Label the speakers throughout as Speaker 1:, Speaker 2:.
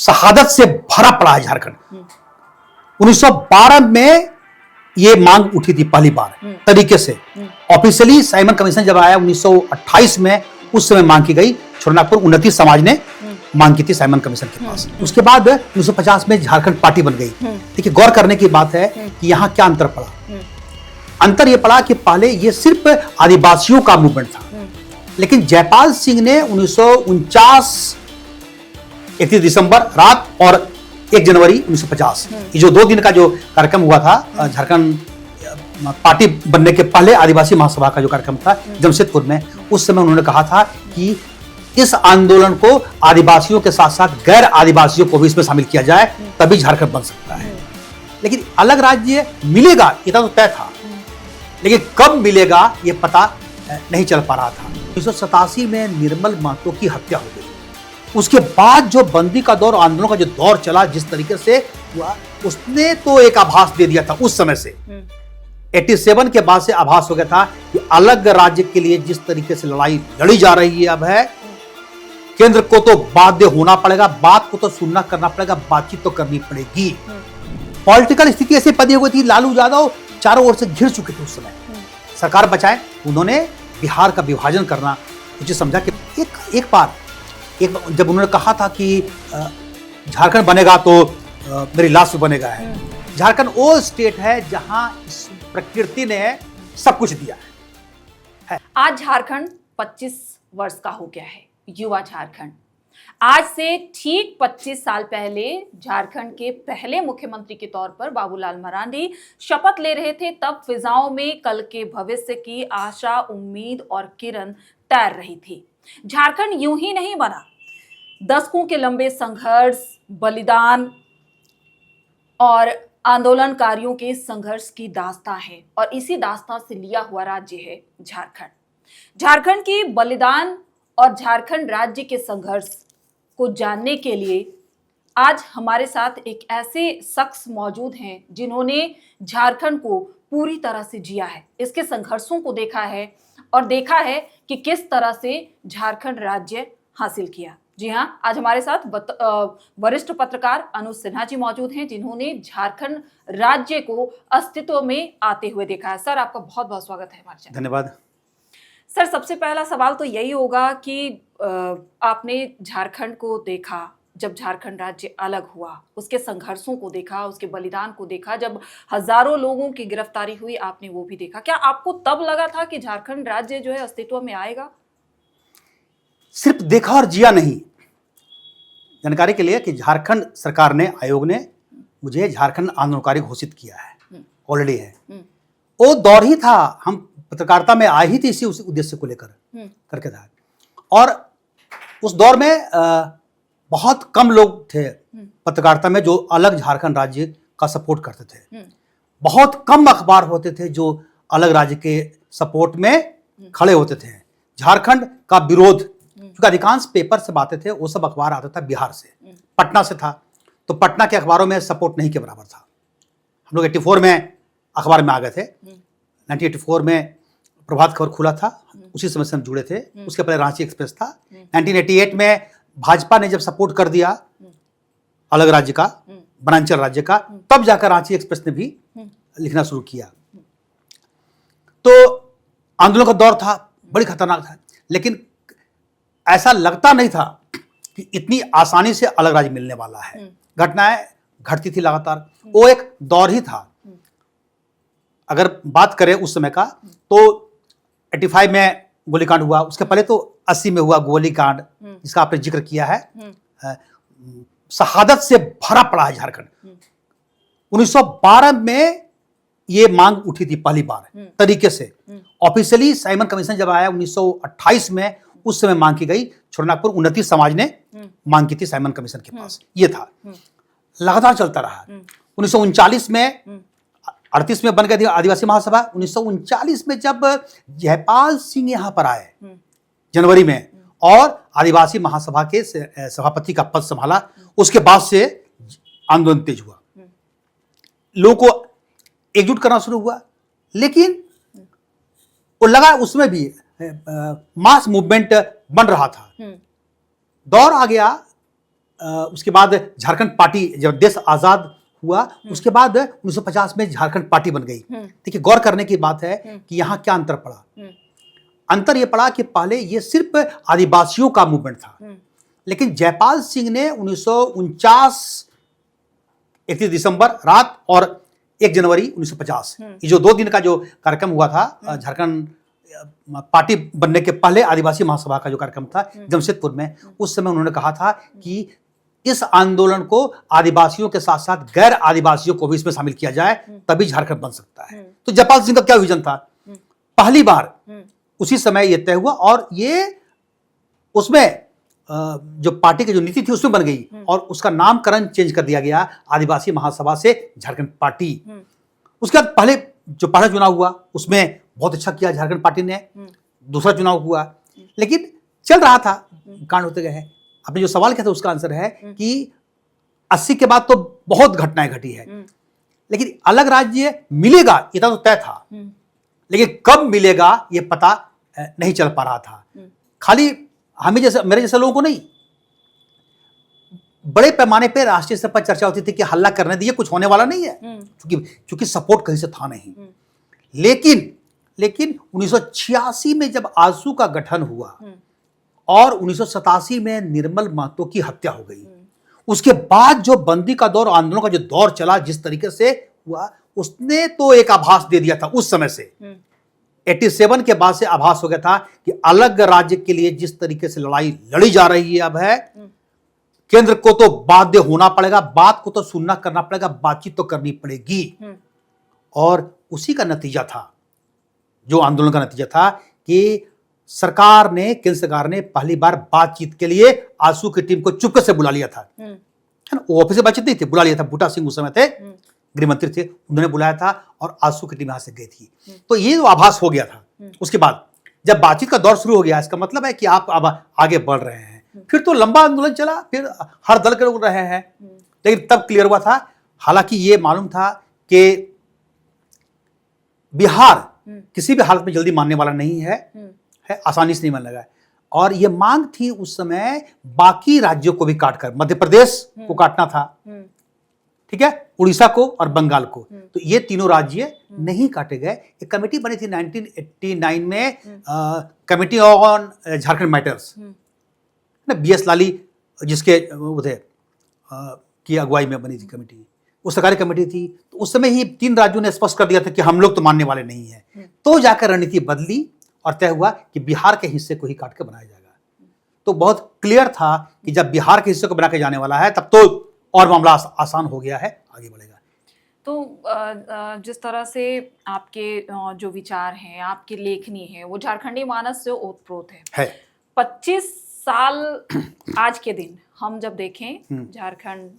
Speaker 1: शहादत से भरा पड़ा है झारखंड। 1912 में ये मांग उठी थी पहली बार तरीके से। ऑफिशियली साइमन कमीशन जब आया 1928 में, उस समय मांग की गई। छोटानागपुर उन्नति समाज ने मांग की थी साइमन कमीशन के पास। उसके बाद 1950 में झारखंड पार्टी बन गई। देखिए, गौर करने की बात है कि यहाँ क्या अंतर पड़ा। अंतर यह पड़ा कि पहले ये सिर्फ आदिवासियों का मूवमेंट था, लेकिन जयपाल सिंह ने 1949 31 दिसंबर रात और 1 जनवरी 1950, ये जो 2 दिन का जो कार्यक्रम हुआ था झारखंड पार्टी बनने के पहले, आदिवासी महासभा का जो कार्यक्रम था जमशेदपुर में, उस समय उन्होंने कहा था कि इस आंदोलन को आदिवासियों के साथ साथ गैर आदिवासियों को भी इसमें शामिल किया जाए, तभी झारखंड बन सकता है। लेकिन अलग राज्य मिलेगा इतना तो तय था, लेकिन कब मिलेगा ये पता नहीं चल पा रहा था। 1987 में निर्मल महतो की हत्या हो गई। उसके बाद जो बंदी का दौर, आंदोलन का जो दौर चला, जिस तरीके से हुआ, उसने तो एक आभास दे दिया था उस समय से। 87 के बाद से आभास हो गया था कि अलग राज्य के लिए जिस तरीके से लड़ाई लड़ी जा रही है अब है, केंद्र को तो बाध्य होना पड़ेगा, बात को तो सुनना करना पड़ेगा, बातचीत तो करनी पड़ेगी। पॉलिटिकल स्थिति ऐसी बनी हुई थी, लालू यादव चारों ओर से घिर चुके थे उस समय। सरकार बचाए, उन्होंने बिहार का विभाजन करना उचित समझा कि एक बार जब उन्होंने कहा था कि झारखंड बनेगा तो मेरी लाश बनेगा है। झारखंड वो स्टेट है जहां प्रकृति ने सब कुछ दिया है।
Speaker 2: आज झारखंड 25 वर्ष का हो गया है। युवा झारखंड आज से ठीक 25 साल पहले झारखंड के पहले मुख्यमंत्री के तौर पर बाबूलाल मरांडी शपथ ले रहे थे। तब फिजाओं में कल के भविष्य की आशा, उम्मीद और किरण तैर रही थी। झारखंड यूं ही नहीं बना। दशकों के लंबे संघर्ष, बलिदान और आंदोलनकारियों के संघर्ष की दास्तां है, और इसी दास्तां से लिया हुआ राज्य है झारखंड। झारखंड की बलिदान और झारखंड राज्य के संघर्ष को जानने के लिए आज हमारे साथ एक ऐसे शख्स मौजूद हैं जिन्होंने झारखंड को पूरी तरह से जिया है, इसके संघर्षों को देखा है और देखा है कि किस तरह से झारखंड राज्य हासिल किया। जी हाँ, आज हमारे साथ वरिष्ठ पत्रकार अनुज सिन्हा जी मौजूद हैं, जिन्होंने झारखंड राज्य को अस्तित्व में आते हुए देखा है। सर, आपका बहुत बहुत स्वागत है हमारे चैनल।
Speaker 1: धन्यवाद।
Speaker 2: सर, सबसे पहला सवाल तो यही होगा कि आपने झारखंड को देखा, जब झारखंड राज्य अलग हुआ, उसके संघर्षों को देखा, उसके बलिदान को देखा, जब हजारों लोगों की गिरफ्तारी हुई, आपने वो भी देखा। क्या आपको तब लगा था कि झारखंड राज्य जो है अस्तित्व में आएगा?
Speaker 1: सिर्फ देखा और जिया नहीं। जानकारी के लिए कि झारखंड सरकार ने, आयोग ने मुझे झारखंड आंदोलनकारी घोषित किया है, ऑलरेडी है। वो दौर ही था, हम पत्रकारिता में आए ही थे इसी उद्देश्य को लेकर करके था। और उस दौर में बहुत कम लोग थे पत्रकारिता में जो अलग झारखंड राज्य का सपोर्ट करते थे। बहुत कम अखबार होते थे जो अलग राज्य के सपोर्ट में खड़े होते थे। झारखंड का विरोध, क्योंकि अधिकांश पेपर से आते थे, वो सब अखबार आता था बिहार से, पटना से था, तो पटना के अखबारों में सपोर्ट नहीं के बराबर था। हम लोग 84 में अखबार में आ गए थे। 1984 में प्रभात खबर खुला था, उसी समय से हम जुड़े थे। उसके पहले रांची एक्सप्रेस था। 1988 में भाजपा ने जब सपोर्ट कर दिया अलग राज्य का, वनांचल राज्य का, तब जाकर रांची एक्सप्रेस ने भी लिखना शुरू किया। तो आंदोलन का दौर था, बड़ी खतरनाक था, लेकिन ऐसा लगता नहीं था कि इतनी आसानी से अलग राज्य मिलने वाला है। घटनाएं घटती थी लगातार, वो एक दौर ही था। अगर बात करें उस समय का, तो 85 में गोलीकांड हुआ, उसके पहले तो 80 में हुआ गोलीकांड, जिसका आपने जिक्र किया है। शहादत से भरा पड़ा है झारखंड। 1912 में ये मांग उठी थी पहली बार तरीके से। ऑफिशियली साइमन कमीशन जब आया 1928 में, उस समय मांग की गई। छोटानागपुर उन्नति समाज ने मांग की थी साइमन कमीशन के पास। ये था, लगातार चलता रहा। 1939 में, 38 में बन गई थी आदिवासी महासभा। 1939 में जब जयपाल सिंह यहाँ पर आए जनवरी में और आदिवासी महासभा के सभापति का पद संभाला, उसके बाद से आंदोलन तेज हुआ, लोगों को एकजुट करना शुरू हुआ। लेकिन वो लगा उसमें भी मास मूवमेंट बन रहा था। दौर आ गया उसके बाद झारखंड पार्टी, जब देश आज़ाद हुआ उसके बाद 1950 में झारखंड पार्टी बन गई। देखिए गौर करने की बात है कि यहाँ क्या अंतर पड़ा। अंतर ये पड़ा कि पहले ये सिर्फ आदिवासियों का मूवमेंट था, लेकिन जयपाल सिंह ने 1949 31 दिसंबर रात और 1 जनवरी 1950 ये जो 2 दिन का जो कार्यक्रम हुआ था झारखंड पार्टी बनने के पहले आदिवासी महासभा का जो कार्यक्रम था जमशेदपुर में, उस समय उन्होंने कहा था कि इस आंदोलन को आदिवासियों के साथ साथ गैर आदिवासियों को भी इसमें शामिल किया जाए, तभी झारखंड बन सकता है। तो जयपाल सिंह का क्या विजन था, पहली बार उसी समय ये तय हुआ और ये उसमें जो पार्टी की जो नीति थी उसमें बन गई और उसका नामकरण चेंज कर दिया गया आदिवासी महासभा से झारखंड पार्टी। उसके बाद पहले जो पहला चुनाव हुआ उसमें बहुत अच्छा किया झारखंड पार्टी ने, दूसरा चुनाव हुआ लेकिन चल रहा था, कांड होते गए। आपने जो सवाल किया था उसका आंसर है कि 80 के बाद तो बहुत घटनाएं घटी है, लेकिन अलग राज्य मिलेगा ये तो तय था, लेकिन कब मिलेगा ये पता नहीं चल पा रहा था। खाली हमें जैसे मेरे जैसे लोगों को नहीं, बड़े पैमाने पे राष्ट्रीय स्तर पर चर्चा होती थी कि हल्ला करने दीजिए, कुछ होने वाला नहीं है, क्योंकि सपोर्ट कहीं से था नहीं। लेकिन 1986 में जब आजसू का गठन हुआ और 1987 में निर्मल महतो की हत्या हो गई, उसके बाद जो बंदी का दौर, आंदोलन का जो दौर चला जिस तरीके से हुआ, उसने तो एक आभास दे दिया था उस समय से। 87 के बाद से आभास हो गया था कि अलग राज्य के लिए जिस तरीके से लड़ाई लड़ी जा रही है अब है, केंद्र को तो बाध्य होना पड़ेगा, बात को तो सुनना करना पड़ेगा, बातचीत तो करनी पड़ेगी। और उसी का नतीजा था, जो आंदोलन का नतीजा था कि सरकार ने, केंद्र सरकार ने पहली बार बातचीत के लिए आजसू की टीम को चुपके से बुला लिया था, है ना। वो ऑफिस से बातचीत नहीं थी, बुला लिया था। बूटा सिंह उस समय थे, गृह मंत्री थे, उन्होंने बुलाया था और आजसू की टीम यहां से गई थी। तो ये जो आभास हो गया था, उसके बाद जब बातचीत का दौर शुरू हो गया, इसका मतलब है कि आप अब आगे बढ़ रहे हैं। फिर तो लंबा आंदोलन चला, फिर हर दल के लोग रहे हैं, लेकिन तब क्लियर हुआ था, हालांकि ये मालूम था कि बिहार किसी भी हालत में जल्दी मानने वाला नहीं है, आसानी से नहीं मान लगा। और ये मांग थी उस समय बाकी राज्यों को भी काटकर, मध्य प्रदेश को काटना था, ठीक है, उड़ीसा को और बंगाल को, तो ये तीनों राज्य नहीं काटे गए। एक कमेटी बनी थी 1989 में, committee on Jharkhand matters, BS लाली जिसके वो थे की अगुवाई में बनी थी कमेटी, वो सरकारी कमेटी थी। तो उस समय ही 3 राज्यों ने स्पष्ट कर दिया था कि हम लोग तो मानने वाले नहीं हैं। तो जाकर रणनीति बदली और तय हुआ कि बिहार के हिस्से को ही काट के बनाया जाएगा। तो बहुत क्लियर था कि जब बिहार के हिस्से को बना के जाने वाला है, तब तो और मामला आसान हो गया है, आगे बढ़ेगा।
Speaker 2: तो जिस तरह से आपके जो विचार हैं, आपकी लेखनी है, वो झारखंडी मानस से ओतप्रोत है। 25 साल आज के दिन हम जब देखें, झारखंड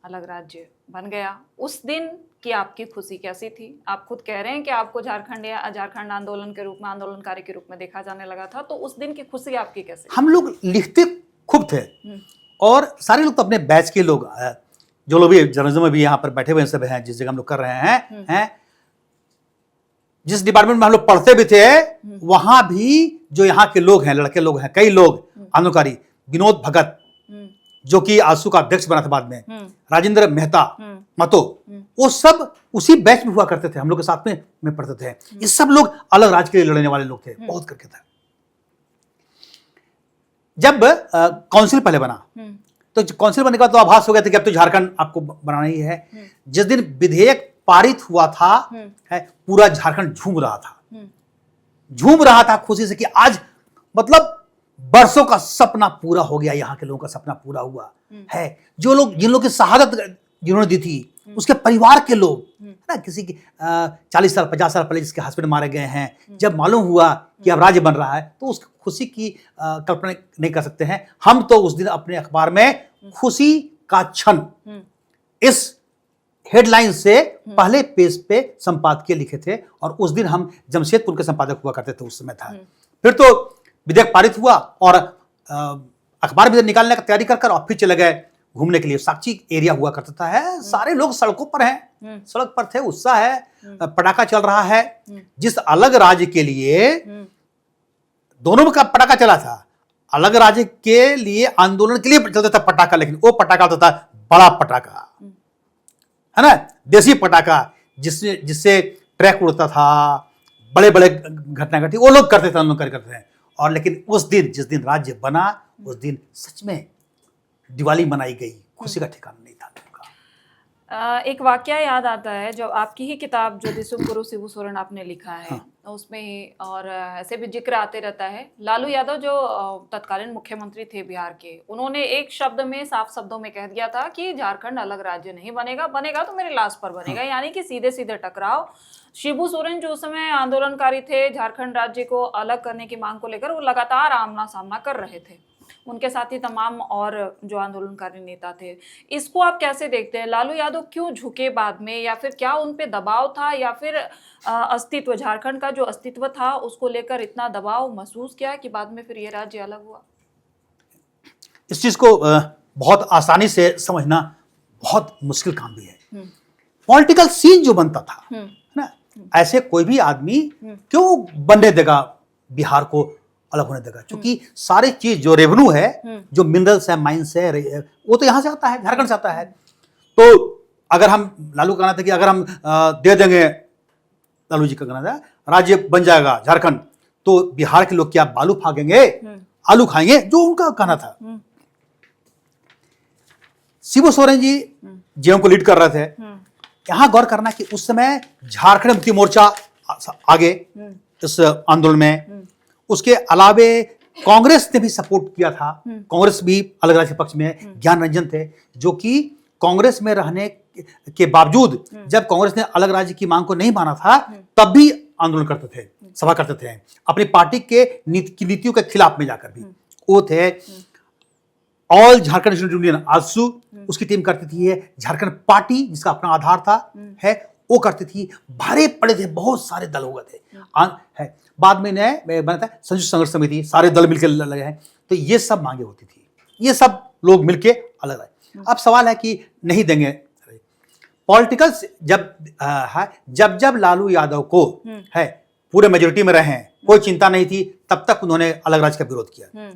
Speaker 2: अलग राज्य बन गया, उस दिन की आपकी खुशी कैसी थी? आप खुद कह रहे हैं कि आपको झारखंड आंदोलन के रूप में, आंदोलनकारी के रूप में देखा जाने लगा था, तो उस दिन की खुशी आपकी कैसी?
Speaker 1: हम लोग लिखते खूब थे और सारे लोग तो अपने बैच के लोग, जो लोग भी जर्नलिज्म में भी यहाँ पर बैठे हुए सब हैं, जिस जगह हम लोग कर रहे हैं, जिस डिपार्टमेंट में हम लोग पढ़ते भी थे, वहां भी जो यहाँ के लोग हैं, लड़के लोग हैं, कई लोग आंदोलनकारी, विनोद भगत जो कि आजसू का अध्यक्ष बना था बाद में, राजेंद्र मेहता महतो, वो सब उसी बैच में हुआ करते थे, हम लोग के साथ में पढ़ते थे। ये सब लोग अलग राज्य के लिए लड़ने वाले लोग थे, बहुत करके थे। जब काउंसिल पहले बना, तो काउंसिल बनने के बाद तो आभास हो गया था कि अब तो झारखंड आपको बनाना ही है। जिस दिन विधेयक पारित हुआ था, पूरा झारखंड झूम रहा था खुशी से कि आज मतलब बरसों का सपना पूरा हो गया, यहाँ के लोगों का सपना पूरा हुआ है। जो लोग, जिन लोगों की शहादत जिन्होंने दी थी, उसके परिवार के लोग, है ना, किसी की 40 साल 50 साल पहले जिसके हस्बैंड मारे गए हैं, जब मालूम हुआ कि अब राज्य बन रहा है, तो उस खुशी की कल्पना नहीं कर सकते हैं। हम तो उस दिन अपने अखबार में खुशी का क्षण इस हेडलाइन से पहले पेज पे संपादकीय लिखे थे, और उस दिन हम जमशेदपुर के संपादक हुआ करते थे, उस समय था। फिर तो विधेयक पारित हुआ और अखबार भी निकालने का तैयारी कर और फिर चले गए घूमने के लिए। साक्षी एरिया हुआ करता था, सारे लोग सड़कों पर हैं, सड़क पर थे, उत्साह है, पटाखा चल रहा है। जिस अलग राज्य के लिए दोनों का पटाखा चला था, अलग राज्य के लिए आंदोलन के लिए चलता था पटाखा, लेकिन वो पटाखा होता था बड़ा पटाखा, है ना, देसी पटाखा, जिससे ट्रैक उड़ता था, बड़े बड़े घटना घटी, वो लोग करते थे, हम लोग करते हैं। और लेकिन उस दिन, जिस दिन राज्य बना, उस दिन सच में दिवाली मनाई गई, खुशी का ठिकाना नहीं था उनका।
Speaker 2: एक वाकया याद आता है, जो आपकी ही किताब जो दिसुम गुरु शिबू सोरेन आपने लिखा है,
Speaker 1: हाँ।
Speaker 2: उसमें ही, और ऐसे भी जिक्र आते रहता है, लालू यादव जो तत्कालीन मुख्यमंत्री थे बिहार के, उन्होंने एक शब्द में, साफ शब्दों में कह दिया था कि झारखंड अलग राज्य नहीं बनेगा, बनेगा तो मेरे लाश पर बनेगा।
Speaker 1: हाँ।
Speaker 2: यानी कि सीधे सीधे टकराव। शिबू सोरेन जो उस समय आंदोलनकारी थे, झारखंड राज्य को अलग करने की मांग को लेकर, वो लगातार आमना सामना कर रहे थे, उनके साथ ही तमाम और जो आंदोलनकारी नेता थे। इसको आप कैसे देखते हैं? लालू यादव क्यों झुके बाद में, या फिर क्या उन पे दबाव था, या फिर अस्तित्व, झारखंड का जो अस्तित्व था उसको लेकर इतना दबाव महसूस किया कि बाद में फिर ये राज्य अलग हुआ?
Speaker 1: इस चीज को बहुत आसानी से समझना बहुत मुश्किल काम भी है। पॉलिटिकल सीन जो बनता था, है ना, ऐसे कोई भी आदमी क्यों बनने देगा, बिहार को अलग होने देगा? क्योंकि सारी चीज जो रेवेन्यू है, जो मिनरल्स है, माइंस है, वो तो यहाँ से आता है, झारखंड से आता है। तो अगर हम, लालू कहना था कि अगर हम दे देंगे, लालू जी का कहना था राज्य बन जाएगा झारखंड, तो बिहार के लोग क्या बालू फागेंगे, आलू खाएंगे, जो उनका कहना था। शिबू सोरेन जी जेएम को लीड कर रहे थे। यहाँ गौर करना कि उस समय झारखंड मुक्ति मोर्चा आगे इस आंदोलन में, उसके अलावे कांग्रेस ने भी सपोर्ट किया था। कांग्रेस भी अलग राज्य के पक्ष में, ज्ञान रंजन थे, जो कि कांग्रेस में रहने के बावजूद जब कांग्रेस ने अलग राज्य की मांग को नहीं माना था, तब भी आंदोलन करते थे, सभा करते थे, अपनी पार्टी के नीतियों के खिलाफ में जाकर भी। वो थे all Jharkhand student union, AJSU, उसकी टीम करती थी। झारखंड पार्टी, जिसका अपना आधार था, है, वो करती थी। भारे पड़े थे, बहुत सारे दल हो गए थे, है। बाद में नए बना था संयुक्त संघर्ष समिति, सारे दल मिलकर लगे हैं। तो ये सब मांगे होती थी, ये सब लोग मिलके अलग आए। अब सवाल है कि नहीं देंगे। पॉलिटिकल जब लालू यादव को है पूरे मेजोरिटी में रहे, कोई चिंता नहीं थी, तब तक उन्होंने अलग राज्य का विरोध किया।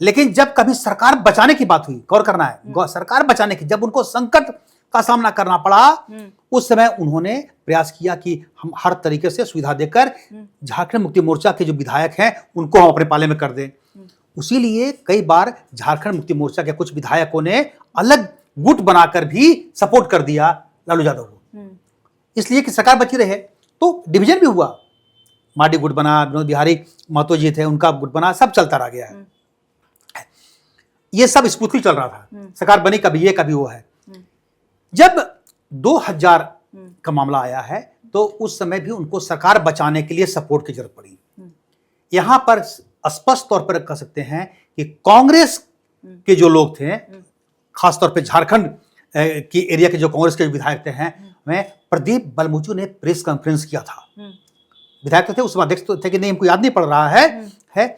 Speaker 1: लेकिन जब कभी सरकार बचाने की बात हुई, गौर करना है, सरकार बचाने की, जब उनको संकट का सामना करना पड़ा, उस समय उन्होंने प्रयास किया कि हम हर तरीके से सुविधा देकर झारखंड मुक्ति मोर्चा के जो विधायक हैं उनको हम अपने पाले में कर दें। उसीलिए कई बार झारखंड मुक्ति मोर्चा के कुछ विधायकों ने अलग गुट बनाकर भी सपोर्ट कर दिया लालू यादव को, इसलिए कि सरकार बची रहे। तो डिवीजन भी हुआ, माडी गुट बना, विनोद बिहारी महतो जी थे, उनका गुट बना, सब चलता रह गया है। ये सब स्मूथली चल रहा था, सरकार बनी, कभी ये कभी वो है। जब 2000 का मामला आया है, तो उस समय भी उनको सरकार बचाने के लिए सपोर्ट की जरूरत पड़ी। यहां पर स्पष्ट तौर पर कह सकते हैं कि कांग्रेस के जो लोग थे, खासतौर पे झारखंड की एरिया के जो कांग्रेस के विधायक थे, प्रदीप बलमुचू ने प्रेस कॉन्फ्रेंस किया था। विधायक तो थे, उस अध्यक्ष तो थे कि नहीं, हमको याद नहीं पड़ रहा है।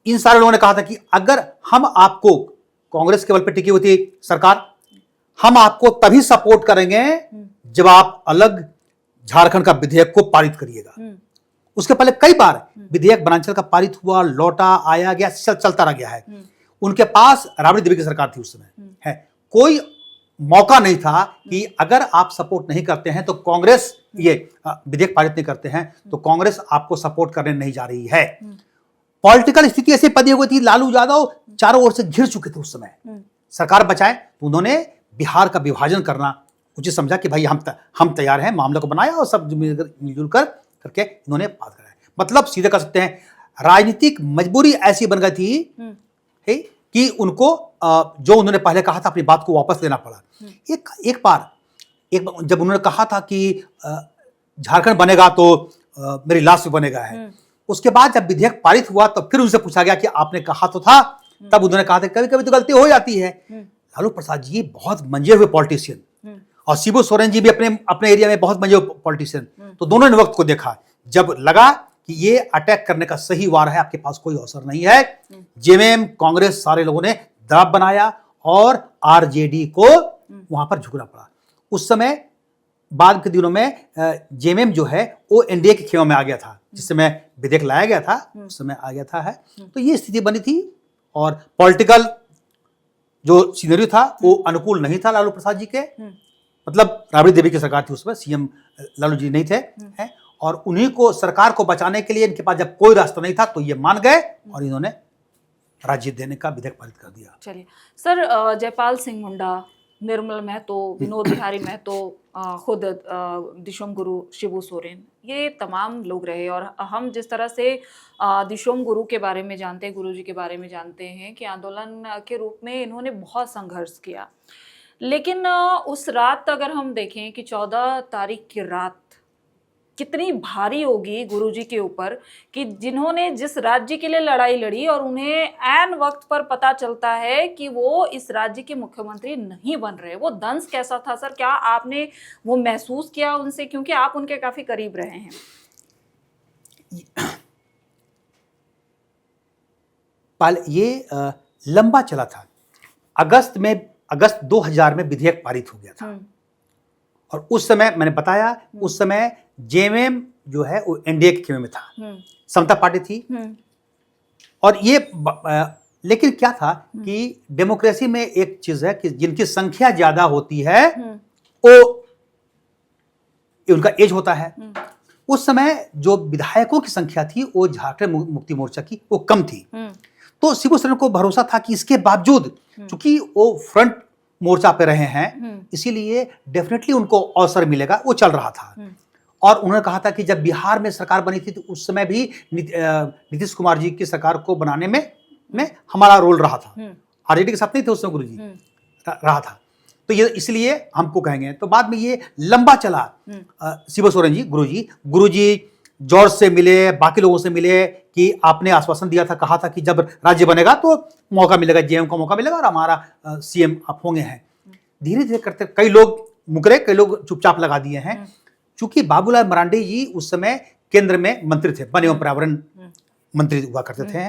Speaker 1: इन सारे लोगों ने कहा था कि अगर हम आपको, कांग्रेस के बल पर टिकी हुई थी सरकार, हम आपको तभी सपोर्ट करेंगे जब आप अलग झारखंड का विधेयक को पारित करिएगा। उसके पहले कई बार विधेयक बनांचल का पारित हुआ, लौटा, आया गया, चलता रह गया है। उनके पास राबड़ी देवी की सरकार थी उस समय, है, कोई मौका नहीं था कि अगर आप सपोर्ट नहीं करते हैं तो कांग्रेस, ये विधेयक पारित नहीं करते हैं तो कांग्रेस आपको सपोर्ट करने नहीं जा रही है। पॉलिटिकल स्थिति ऐसी बनी हुई थी, लालू यादव चारों ओर से घिर चुके थे उस समय। सरकार बचाए तो उन्होंने बिहार का विभाजन करना उचित समझा कि भाई हम तैयार हैं, मामले को बनाया और सब मिलजुल कर करके इन्होंने बात कराया। मतलब सीधे कह सकते हैं राजनीतिक मजबूरी ऐसी बन गई थी कि उनको जो उन्होंने पहले कहा था अपनी बात को वापस लेना पड़ा। एक बार जब उन्होंने कहा था कि झारखंड बनेगा तो मेरी लाश भी बनेगा है, उसके बाद जब विधेयक पारित हुआ तो फिर उनसे पूछा गया कि आपने कहा तो था, तब उन्होंने कहा था कभी कभी तो गलती हो जाती है। लालू प्रसाद जी बहुत मंजे हुए पॉलिटिशियन और शिबू सोरेन जी भी अपने एरिया में बहुत मंजे हुए पॉलिटिशियन। तो दोनों ने वक्त को देखा, जब लगा कि ये अटैक करने का सही वार है, आपके पास कोई अवसर नहीं है, जेएमएम, कांग्रेस, सारे लोगों ने दबाव बनाया और आरजेडी को वहां पर झुकना पड़ा। उस समय बाद के दिनों में जेएमएम जो है वो एनडीए के खेमे में आ गया था, जिस समय विधेयक लाया गया था उस समय आ गया था, है। तो ये स्थिति बनी थी और पॉलिटिकल जो सिनेरियो था वो अनुकूल नहीं था लालू प्रसाद जी के। मतलब राबड़ी देवी की सरकार थी उसमें, सीएम लालू जी नहीं थे हैं, और उन्हीं को सरकार को बचाने के लिए इनके पास जब कोई रास्ता नहीं था तो ये मान गए और इन्होंने राज्य देने का विधेयक पारित कर दिया।
Speaker 2: चलिए सर, जयपाल सिंह मुंडा, निर्मल महतो, विनोद बिहारी महतो, खुद दिशोम गुरु शिबू सोरेन, ये तमाम लोग रहे। और हम जिस तरह से दिशोम गुरु के बारे में जानते हैं, गुरु जी के बारे में जानते हैं कि आंदोलन के रूप में इन्होंने बहुत संघर्ष किया। लेकिन उस रात अगर हम देखें कि 14 तारीख की रात कितनी भारी होगी गुरुजी के ऊपर, कि जिन्होंने जिस राज्य के लिए लड़ाई लड़ी और उन्हें ऐन वक्त पर पता चलता है कि वो इस राज्य के मुख्यमंत्री नहीं बन रहे। वो दंश कैसा था सर, क्या आपने वो महसूस किया उनसे, क्योंकि आप उनके काफी करीब रहे हैं?
Speaker 1: ये लंबा चला था। अगस्त 2000 में विधेयक पारित हो गया था और उस समय मैंने बताया, उस समय जेएमएम जो है वो एनडीए के खेमे में था, समता पार्टी थी। और ये लेकिन क्या था कि डेमोक्रेसी में एक चीज है कि जिनकी संख्या ज्यादा होती है वो उनका एज होता है। उस समय जो विधायकों की संख्या थी वो झारखंड मुक्ति मोर्चा की वो कम थी। तो शिबू सोरेन को भरोसा था कि इसके बावजूद चूंकि वो फ्रंट मोर्चा पे रहे हैं, इसीलिए डेफिनेटली उनको अवसर मिलेगा, वो चल रहा था। और उन्होंने कहा था कि जब बिहार में सरकार बनी थी तो उस समय भी नीतीश कुमार जी की सरकार को बनाने में हमारा रोल रहा था। आरजेडी के साथ नहीं थे उस समय गुरु जी रहा था, तो ये इसलिए हमको कहेंगे। तो बाद में ये लंबा चला। शिबू सोरेन जी गुरु जी जॉर्ज से मिले, बाकी लोगों से मिले कि आपने आश्वासन दिया था, कहा था कि जब राज्य बनेगा तो मौका मिलेगा, जेएम को मौका मिलेगा और हमारा सीएम आप होंगे हैं। धीरे धीरे करते कई लोग मुकरे, कई लोग चुपचाप लगा दिए हैं। चूंकि बाबूलाल मरांडी जी उस समय केंद्र में मंत्री थे, वन एवं पर्यावरण मंत्री हुआ करते थे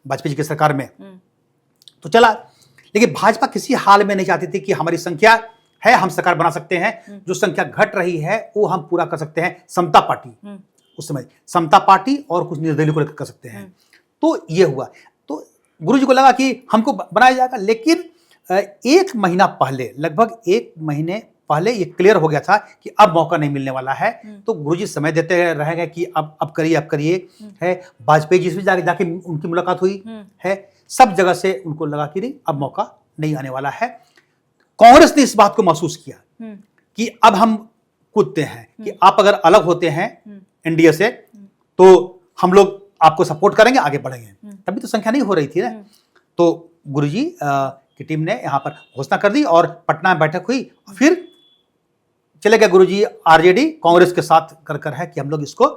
Speaker 1: वाजपेयी जी की सरकार में, तो चला। लेकिन भाजपा किसी हाल में नहीं चाहती थी कि हमारी संख्या है, हम सरकार बना सकते हैं, जो संख्या घट रही है वो हम पूरा कर सकते हैं। समता पार्टी उस समय, समता पार्टी और कुछ निर्दलीय को लेकर कर सकते हैं। तो ये हुआ, तो गुरुजी को लगा कि हमको बनाया जाएगा। लेकिन एक महीना पहले, लगभग एक महीने पहले ये क्लियर हो गया था कि अब मौका नहीं मिलने वाला है। तो गुरुजी समय देते रहेंगे कि अब करिए है। वाजपेयी जी से जाके उनकी मुलाकात हुई है, सब जगह से उनको लगा कि नहीं, अब मौका नहीं आने वाला है। कांग्रेस ने इस बात को महसूस किया कि अब हम कूदते हैं, कि आप अगर अलग होते हैं एनडीए से तो हम लोग आपको सपोर्ट करेंगे, आगे बढ़ेंगे। तभी तो संख्या नहीं हो रही थी ना। तो गुरुजी की टीम ने यहाँ पर घोषणा कर दी और पटना में बैठक हुई। फिर चले गए गुरुजी आरजेडी कांग्रेस के साथ कर है कि हम लोग इसको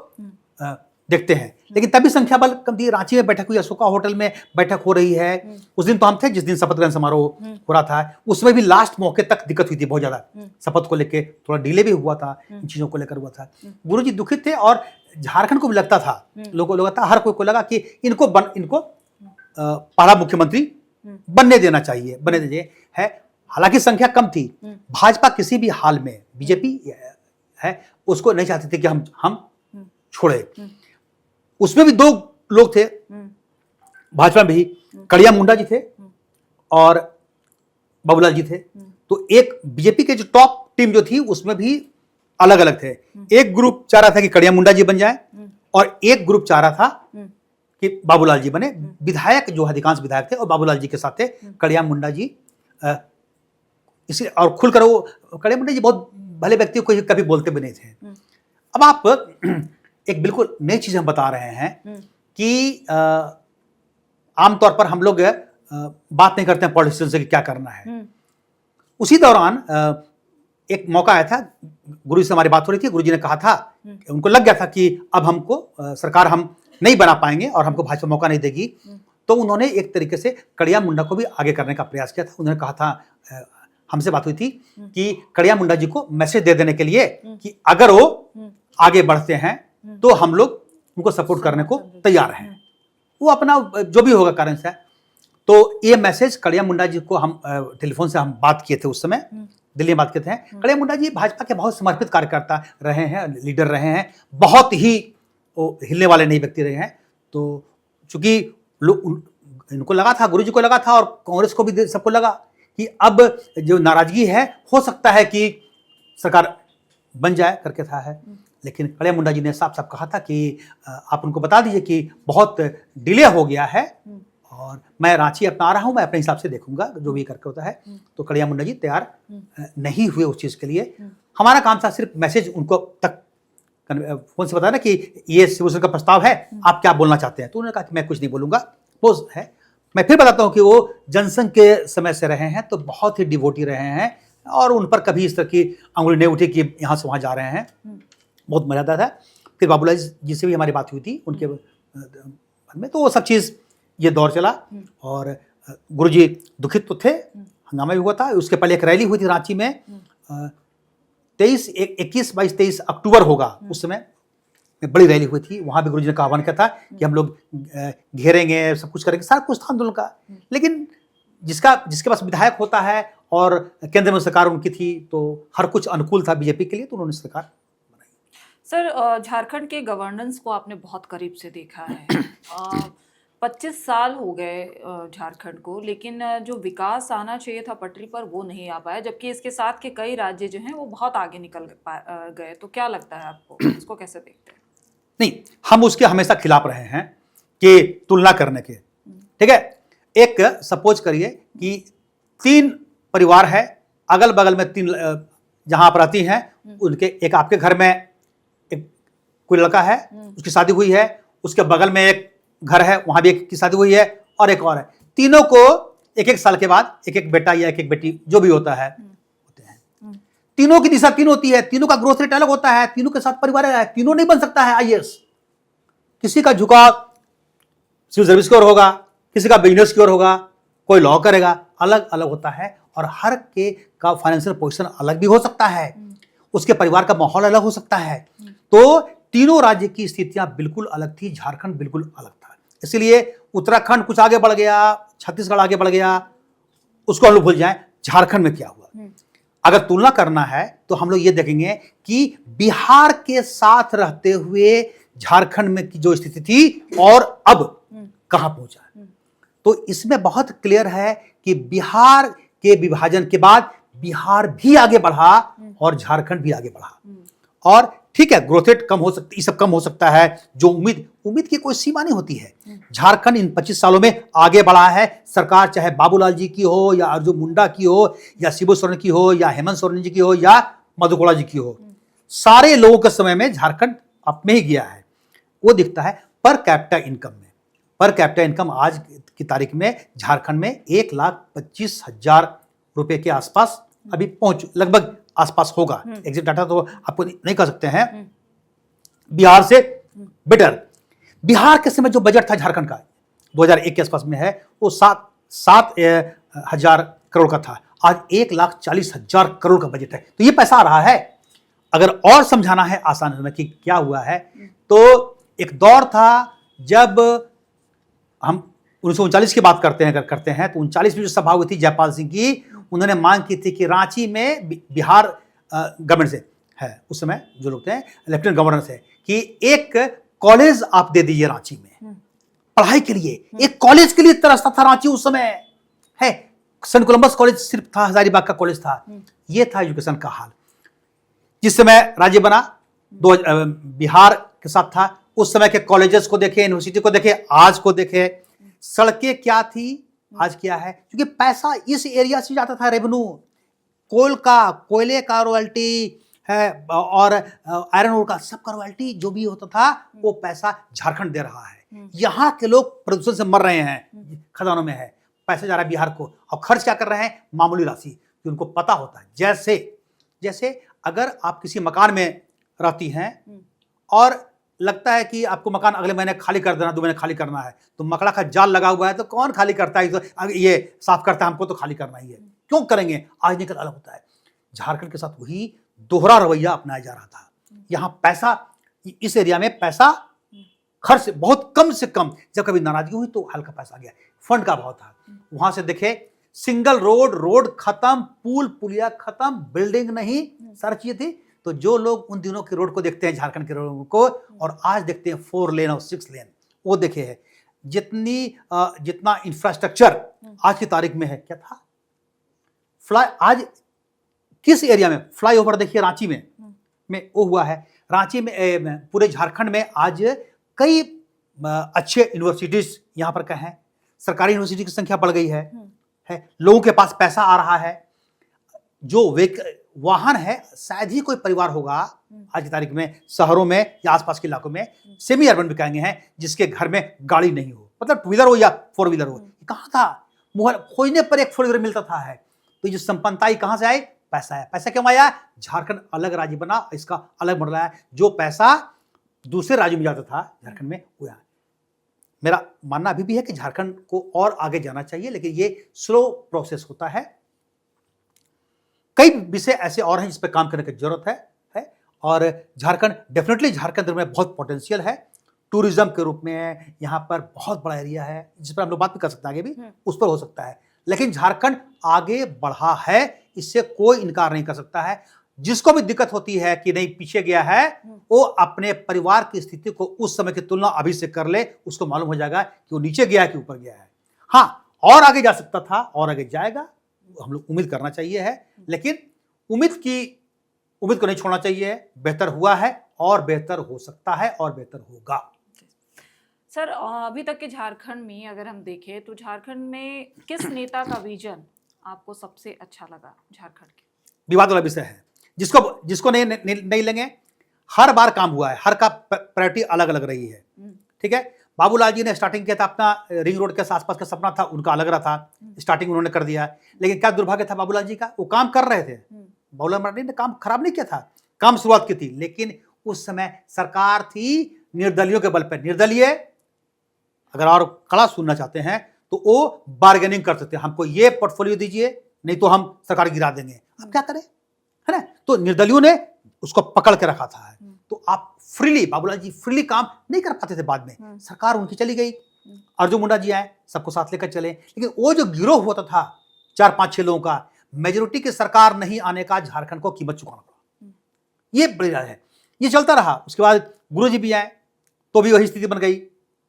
Speaker 1: देखते हैं। लेकिन तभी संख्या बल कम थी। रांची में बैठक हुई, अशोका होटल में बैठक हो रही है। उस दिन तो हम थे जिस दिन शपथ ग्रहण समारोह हो रहा था। उसमें भी लास्ट मौके तक दिक्कत हुई थी बहुत ज्यादा, शपथ को लेके थोड़ा डिले भी हुआ था, इन चीजों को लेकर हुआ था। गुरुजी दुखित थे और झारखंड को भी लगता था, लोगों को लगता, हर कोई को लगा कि इनको पहला मुख्यमंत्री बनने देना चाहिए, बनने दीजिए है। हालांकि संख्या कम थी, भाजपा किसी भी हाल में, बीजेपी है उसको नहीं चाहती थी कि हम छोड़े। उसमें भी दो लोग थे भाजपा में भी, कड़िया मुंडा जी थे और बाबूलाल जी थे। तो एक बीजेपी के जो टॉप टीम जो थी उसमें भी अलग अलग थे। एक ग्रुप चाह रहा था कि कड़िया मुंडा जी बन जाए और एक ग्रुप चाह रहा था कि बाबूलाल जी बने। विधायक जो अधिकांश विधायक थे और बाबूलाल जी के साथ थे, कड़िया मुंडा जी इसी और खुलकर वो कड़िया मुंडा जी बहुत भले व्यक्ति को कभी बोलते भी नहीं थे। अब आप एक बिल्कुल नई चीज हम बता रहे हैं कि आमतौर पर हम लोग बात नहीं करते हैं पॉलिटिशियन से कि क्या करना है। उसी दौरान एक मौका आया था, गुरु से हमारी बात हो रही थी। गुरु जी ने कहा था, उनको लग गया था कि अब हमको सरकार हम नहीं बना पाएंगे और हमको भाजपा मौका नहीं देगी। तो उन्होंने एक तरीके से कड़िया मुंडा को भी आगे करने का प्रयास किया था। उन्होंने कहा था, हमसे बात हुई थी कि कड़िया मुंडा जी को मैसेज दे देने के लिए कि अगर वो आगे बढ़ते हैं तो हम लोग उनको सपोर्ट करने को तैयार हैं, वो अपना जो भी होगा कारण से। तो ये मैसेज कड़िया मुंडा जी को हम टेलीफोन से हम बात किए थे, उस समय दिल्ली में बात किए थे। कड़िया मुंडा जी भाजपा के बहुत समर्पित कार्यकर्ता रहे हैं, लीडर रहे हैं, बहुत ही हिलने वाले नहीं व्यक्ति रहे हैं। तो चूंकि इनको लगा था, गुरुजी को लगा था और कांग्रेस को भी सबको लगा कि अब जो नाराजगी है हो सकता है कि सरकार बन जाए करके था है। लेकिन कड़िया मुंडा जी ने साफ साफ कहा था कि आप उनको बता दीजिए कि बहुत डिले हो गया है और मैं रांची अपना आ रहा हूं, मैं अपने हिसाब से देखूंगा जो भी करके होता है। तो कड़िया मुंडा जी तैयार नहीं हुए उस चीज़ के लिए। हमारा काम था सिर्फ मैसेज उनको तक फोन से बताया ना कि ये शिवसेना का प्रस्ताव है, आप क्या बोलना चाहते हैं। तो उन्होंने कहा कि मैं कुछ नहीं बोलूंगा, वो है। मैं फिर बताता हूं कि वो जनसंघ के समय से रहे हैं तो बहुत ही डिवोटी रहे हैं और उन पर कभी इस तरह की अंगुली नहीं उठी कि यहाँ से वहाँ जा रहे हैं, बहुत मर्यादा था। फिर बाबूलाल जी से भी हमारी बात हुई थी उनके में, तो वो सब चीज़ ये दौर चला और गुरुजी दुखित तो थे, हंगामा भी हुआ था। उसके पहले एक रैली हुई थी रांची में 21, 22, 23 अक्टूबर होगा, उस समय बड़ी रैली हुई थी। वहाँ भी गुरुजी ने का आह्वान किया था कि हम लोग घेरेंगे, सब कुछ करेंगे, सारा कुछ था आंदोलन का। लेकिन जिसके पास विधायक होता है और केंद्र में सरकार उनकी थी तो हर कुछ अनुकूल था बीजेपी के लिए, तो उन्होंने सरकार बनाई।
Speaker 2: सर, झारखंड के गवर्नेंस को आपने बहुत करीब से देखा है। 25 साल हो गए झारखंड को, लेकिन जो विकास आना चाहिए था पटरी पर वो नहीं आ पाया, जबकि इसके साथ के कई राज्य जो हैं वो बहुत आगे निकल गए। तो क्या लगता है आपको, इसको कैसे देखते हैं?
Speaker 1: नहीं, हम उसके हमेशा खिलाफ रहे हैं कि तुलना करने के। ठीक है, एक सपोज करिए कि 3 परिवार है, अगल बगल में 3 जहां आप रहती हैं उनके, एक आपके घर में एक कोई लड़का है, उसकी शादी हुई है, उसके बगल में एक घर है, वहां भी एक की शादी हुई है और एक और है। तीनों को 1-1 साल के बाद एक बेटा या एक बेटी जो भी होता है होते हैं। तीनों की दिशा 3 होती है, तीनों का ग्रोथ रेट अलग होता है, तीनों के साथ परिवार है, तीनों नहीं बन सकता है आईएएस। किसी का झुकाव सिविल सर्विस की ओर होगा, किसी का बिजनेस की ओर होगा, कोई लॉ करेगा, अलग अलग होता है। और हर के का फाइनेंशियल पोजीशन अलग भी हो सकता है, उसके परिवार का माहौल अलग हो सकता है। तो तीनों राज्य की स्थितियां बिल्कुल अलग थी, झारखंड बिल्कुल अलग था। इसलिए उत्तराखंड कुछ आगे बढ़ गया, छत्तीसगढ़ आगे बढ़ गया, उसको हम लोग भूल जाएं। झारखंड में क्या हुआ, अगर तुलना करना है तो हम लोग ये देखेंगे कि बिहार के साथ रहते हुए झारखंड में की जो स्थिति थी और अब कहां पहुंचा। तो इसमें बहुत क्लियर है कि बिहार के विभाजन के बाद बिहार भी आगे बढ़ा और झारखंड भी आगे बढ़ा। और ठीक है, ग्रोथ रेट कम हो सकती, ये सब कम हो सकता है, जो उम्मीद की कोई सीमा नहीं होती है। झारखंड इन 25 सालों में आगे बढ़ा है। सरकार चाहे बाबूलाल जी की हो या अर्जुन मुंडा की हो या शिबू सोरेन की हो या हेमंत सोरेन जी की हो या मधु कोड़ा जी की हो, सारे लोगों के समय में झारखंड अप में ही गया है। वो दिखता है पर कैपिटा इनकम में। पर कैपिटा इनकम आज की तारीख में झारखंड में 1,25,000 रुपए के आसपास अभी पहुंच, लगभग आसपास होगा। एग्जैक्ट डाटा तो आपको नहीं कर सकते हैं। बिहार से बेटर। बिहार के समय जो बजट था झारखंड का 2001 के आसपास में है, वो 7,000 करोड़ का था। आज 1,40,000 करोड़ का बजट है। तो ये पैसा आ रहा है। अगर और समझाना है आसान में कि क्या हुआ है, तो एक दौर था जब हम 1939 की बात करते हैं तो 39 में जो सभा हुई थी जयपाल सिंह की, उन्होंने मांग की थी कि रांची में बिहार गवर्नमेंट से है, उस समय जो लोग थे लेफ्टिनेंट गवर्नर से, कि एक कॉलेज आप दे दीजिए रांची में पढ़ाई के लिए। एक कॉलेज के लिए तरसता था रांची उस समय है। सेंट कोलंबस कॉलेज सिर्फ था, हजारीबाग का कॉलेज था। ये था एजुकेशन का हाल। जिस समय राज्य बना बिहार के साथ था, उस समय के कॉलेजेस को देखे, यूनिवर्सिटी को देखे, आज को देखे। सड़कें क्या थी, आज क्या है, क्योंकि पैसा इस एरिया से जाता था। रेवेन्यू कोयले का रॉयल्टी है और आयरन ओर का सबका रॉयल्टी जो भी होता था, वो पैसा झारखंड दे रहा है। यहाँ के लोग प्रदूषण से मर रहे हैं, खदानों में है, पैसा जा रहा है बिहार को, और खर्च क्या कर रहे हैं, मामूली राशि, कि उनको पता होता है। जैसे अगर आप किसी मकान में रहती हैं और लगता है कि आपको मकान अगले महीने खाली कर देना, 2 महीने खाली करना है, तो मकड़ा का जाल लगा हुआ है, तो कौन खाली करता है, तो ये साफ करता है, हमको तो खाली करना ही है, क्यों करेंगे, आज निकल अलग होता है। झारखंड के साथ वही दोहरा रवैया अपनाया जा रहा था। यहाँ पैसा, इस एरिया में पैसा खर्च बहुत कम से कम, जब कभी नाराजगी हुई तो हल्का पैसा गया, फंड का भाव था। वहां से देखे सिंगल रोड खत्म, पुल पुलिया खत्म, बिल्डिंग नहीं, सारी चीजें थी। तो जो लोग उन दिनों के रोड को देखते हैं, झारखंड के रोड को, और आज देखते हैं 4 लेन और 6 लेन, वो देखे है। जितना इंफ्रास्ट्रक्चर आज की तारीख में है, क्या था आज किस एरिया में फ्लाईओवर देखिए रांची में वो हुआ है। रांची में पूरे झारखंड में आज कई अच्छे यूनिवर्सिटीज यहाँ पर हैं, सरकारी यूनिवर्सिटी की संख्या बढ़ गई है, लोगों के पास पैसा आ रहा है, जो वाहन है शायद ही कोई परिवार होगा आज की तारीख में शहरों में या आसपास के इलाकों में, सेमी अर्बन भी कहेंगे हैं, जिसके घर में गाड़ी नहीं हो, मतलब टू व्हीलर हो या फोर व्हीलर हो। कहाँ था, मुहर खोजने पर एक फोर व्हीलर मिलता था है। तो ये जो संपन्नता आई कहाँ से आई, पैसा है। पैसा क्यों आया, झारखंड अलग राज्य बना, इसका अलग मॉडल है। जो पैसा दूसरे राज्यों में जाता था झारखंड में वो यहाँ। मेरा मानना अभी भी है कि झारखंड को और आगे जाना चाहिए, लेकिन ये स्लो प्रोसेस होता है। कई विषय ऐसे और हैं जिस पर काम करने की जरूरत है और झारखंड डेफिनेटली झारखंड में बहुत पोटेंशियल है। टूरिज्म के रूप में यहाँ पर बहुत बड़ा एरिया है जिस पर हम लोग बात भी कर सकते हैं, आगे भी उस पर हो सकता है। लेकिन झारखंड आगे बढ़ा है, इससे कोई इनकार नहीं कर सकता है। जिसको भी दिक्कत होती है कि नहीं पीछे गया है, वो अपने परिवार की स्थिति को उस समय की तुलना अभी से कर ले, उसको मालूम हो जाएगा कि वो नीचे गया है कि ऊपर गया है। हाँ, और आगे जा सकता था और आगे जाएगा, हम लोग उम्मीद करना चाहिए है, लेकिन उम्मीद को नहीं छोड़ना चाहिए। बेहतर हुआ है और बेहतर हो सकता है और बेहतर होगा।
Speaker 2: सर, अभी तक के झारखंड में अगर हम देखें तो झारखंड में किस नेता का विजन आपको सबसे अच्छा लगा झारखंड के?
Speaker 1: विवाद वाला विषय है, जिसको नहीं लेंगे। हर बार काम हुआ है, हर का प्रायोरिटी अलग अलग रही है, ठीक है। बाबूलाल जी ने स्टार्टिंग किया था, अपना रिंग रोड के आसपास का सपना था, उनका अलग रहा था, स्टार्टिंग उन्होंने कर दिया। लेकिन क्या दुर्भाग्य था बाबूलाल जी का, वो काम कर रहे थे, बाबूलाल मरांडी ने काम खराब नहीं किया था, काम शुरुआत की थी। लेकिन उस समय सरकार थी निर्दलियों के बल पर। निर्दलीय अगर और कड़ा सुनना चाहते हैं तो वो बार्गेनिंग करते थे, हमको ये पोर्टफोलियो दीजिए नहीं तो हम सरकार गिरा देंगे। अब क्या करें, है ना। तो निर्दलियों ने उसको पकड़ के रखा था। तो आप फ्रीली, बाबूलाल जी फ्रीली काम नहीं कर पाते थे। बाद में सरकार उनकी चली गई, अर्जुन मुंडा जी आए, सबको साथ लेकर चले। लेकिन वो जो गिरोह होता था 4-5-6 लोगों का, मेजोरिटी की सरकार नहीं आने का झारखंड को कीमत चुकाना पड़ा। ये बड़ी राज है, ये चलता रहा। उसके बाद गुरु जी भी आए तो भी वही स्थिति बन गई,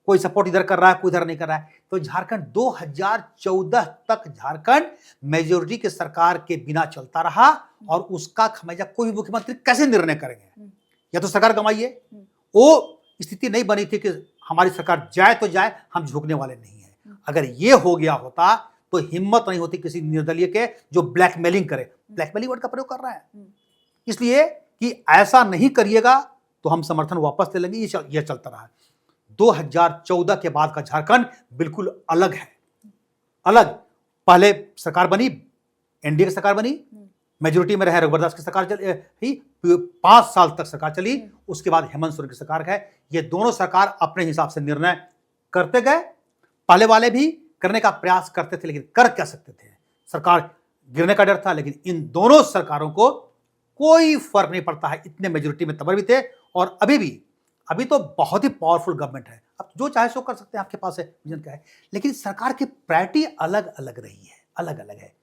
Speaker 1: कोई सपोर्ट इधर कर रहा है, कोई इधर नहीं कर रहा है। तो झारखंड 2014 तक झारखंड मेजोरिटी की सरकार के बिना चलता रहा और उसका खमियाजा कोई भी मुख्यमंत्री कैसे निर्णय करेंगे, या तो सरकार कमाइए। वो स्थिति नहीं बनी थी कि हमारी सरकार जाए तो जाए, हम झुकने वाले नहीं है। अगर ये हो गया होता तो हिम्मत नहीं होती किसी निर्दलीय के जो ब्लैकमेलिंग करे। ब्लैकमेलिंग वर्ड का प्रयोग कर रहा है, इसलिए कि ऐसा नहीं करिएगा तो हम समर्थन वापस ले लेंगे। ये चलता रहा। 2014 के बाद का झारखंड बिल्कुल अलग है, अलग। पहले सरकार बनी, एनडीए की सरकार बनी, मेजोरिटी में रहे रघुवर दास की सरकार चली, 5 साल तक सरकार चली। उसके बाद हेमंत सोरेन की सरकार है। ये दोनों सरकार अपने हिसाब से निर्णय करते गए। पहले वाले भी करने का प्रयास करते थे, लेकिन कर क्या सकते थे, सरकार गिरने का डर था। लेकिन इन दोनों सरकारों को कोई फर्क नहीं पड़ता है, इतने मेजोरिटी में तब भी थे और अभी तो बहुत ही पावरफुल गवर्नमेंट है। अब जो चाहे सो कर सकते हैं, आपके पास है विजन क्या है। लेकिन सरकार की प्रायोरिटी अलग अलग रही है, अलग अलग है।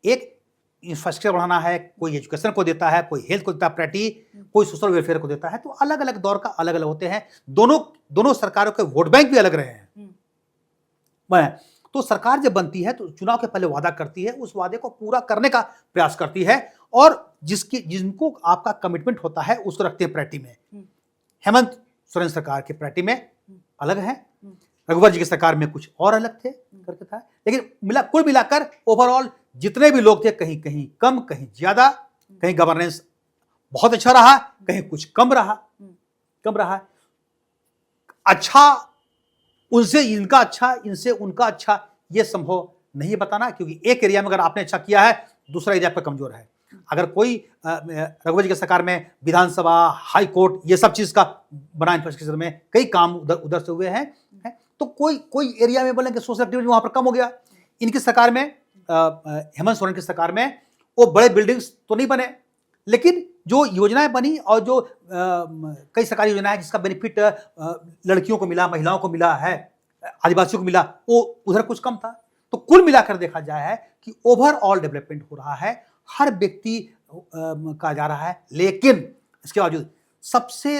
Speaker 1: एक इंफ्रास्ट्रक्चर बढ़ाना है, कोई एजुकेशन को देता है, कोई हेल्थ को देता है प्रायोरिटी, कोई सोशल वेलफेयर को देता है। तो अलग अलग दौर का अलग अलग होते हैं। दोनों सरकारों के वोट बैंक भी अलग रहे हैं। तो सरकार जब बनती है तो चुनाव के पहले वादा करती है, उस वादे को पूरा करने का प्रयास करती है और जिनको आपका कमिटमेंट होता है उसको रखते हैं प्रायोरिटी में। हेमंत सोरेन सरकार की प्रायोरिटी में अलग है, रघुवर जी की सरकार में कुछ और अलग थे करके था। लेकिन कुल मिलाकर ओवरऑल जितने भी लोग थे, कहीं कहीं कम, कहीं ज्यादा, कहीं गवर्नेंस बहुत अच्छा रहा, कहीं कुछ कम रहा। अच्छा उनसे इनका अच्छा, इनसे उनका अच्छा, ये संभव नहीं बताना, क्योंकि एक एरिया में अगर आपने अच्छा किया है, दूसरा एरिया पर कमजोर है। अगर कोई रघुवर जी की सरकार में विधानसभा, हाई कोर्ट, ये सब चीज का बना इंफ्रास्ट्रक्चर में कई काम उधर से हुए हैं, तो कोई एरिया में बोलेंगे सोशल एक्टिविटी वहां पर कम हो गया। इनकी सरकार में, हेमंत सोरेन की सरकार में, वो बड़े बिल्डिंग्स तो नहीं बने, लेकिन जो योजनाएं बनी और जो कई सरकारी योजनाएं जिसका बेनिफिट लड़कियों को मिला, महिलाओं को मिला है, आदिवासियों को मिला, वो उधर कुछ कम था। तो कुल मिलाकर देखा जाए है कि ओवरऑल डेवलपमेंट हो रहा है, हर व्यक्ति का जा रहा है। लेकिन इसके बावजूद सबसे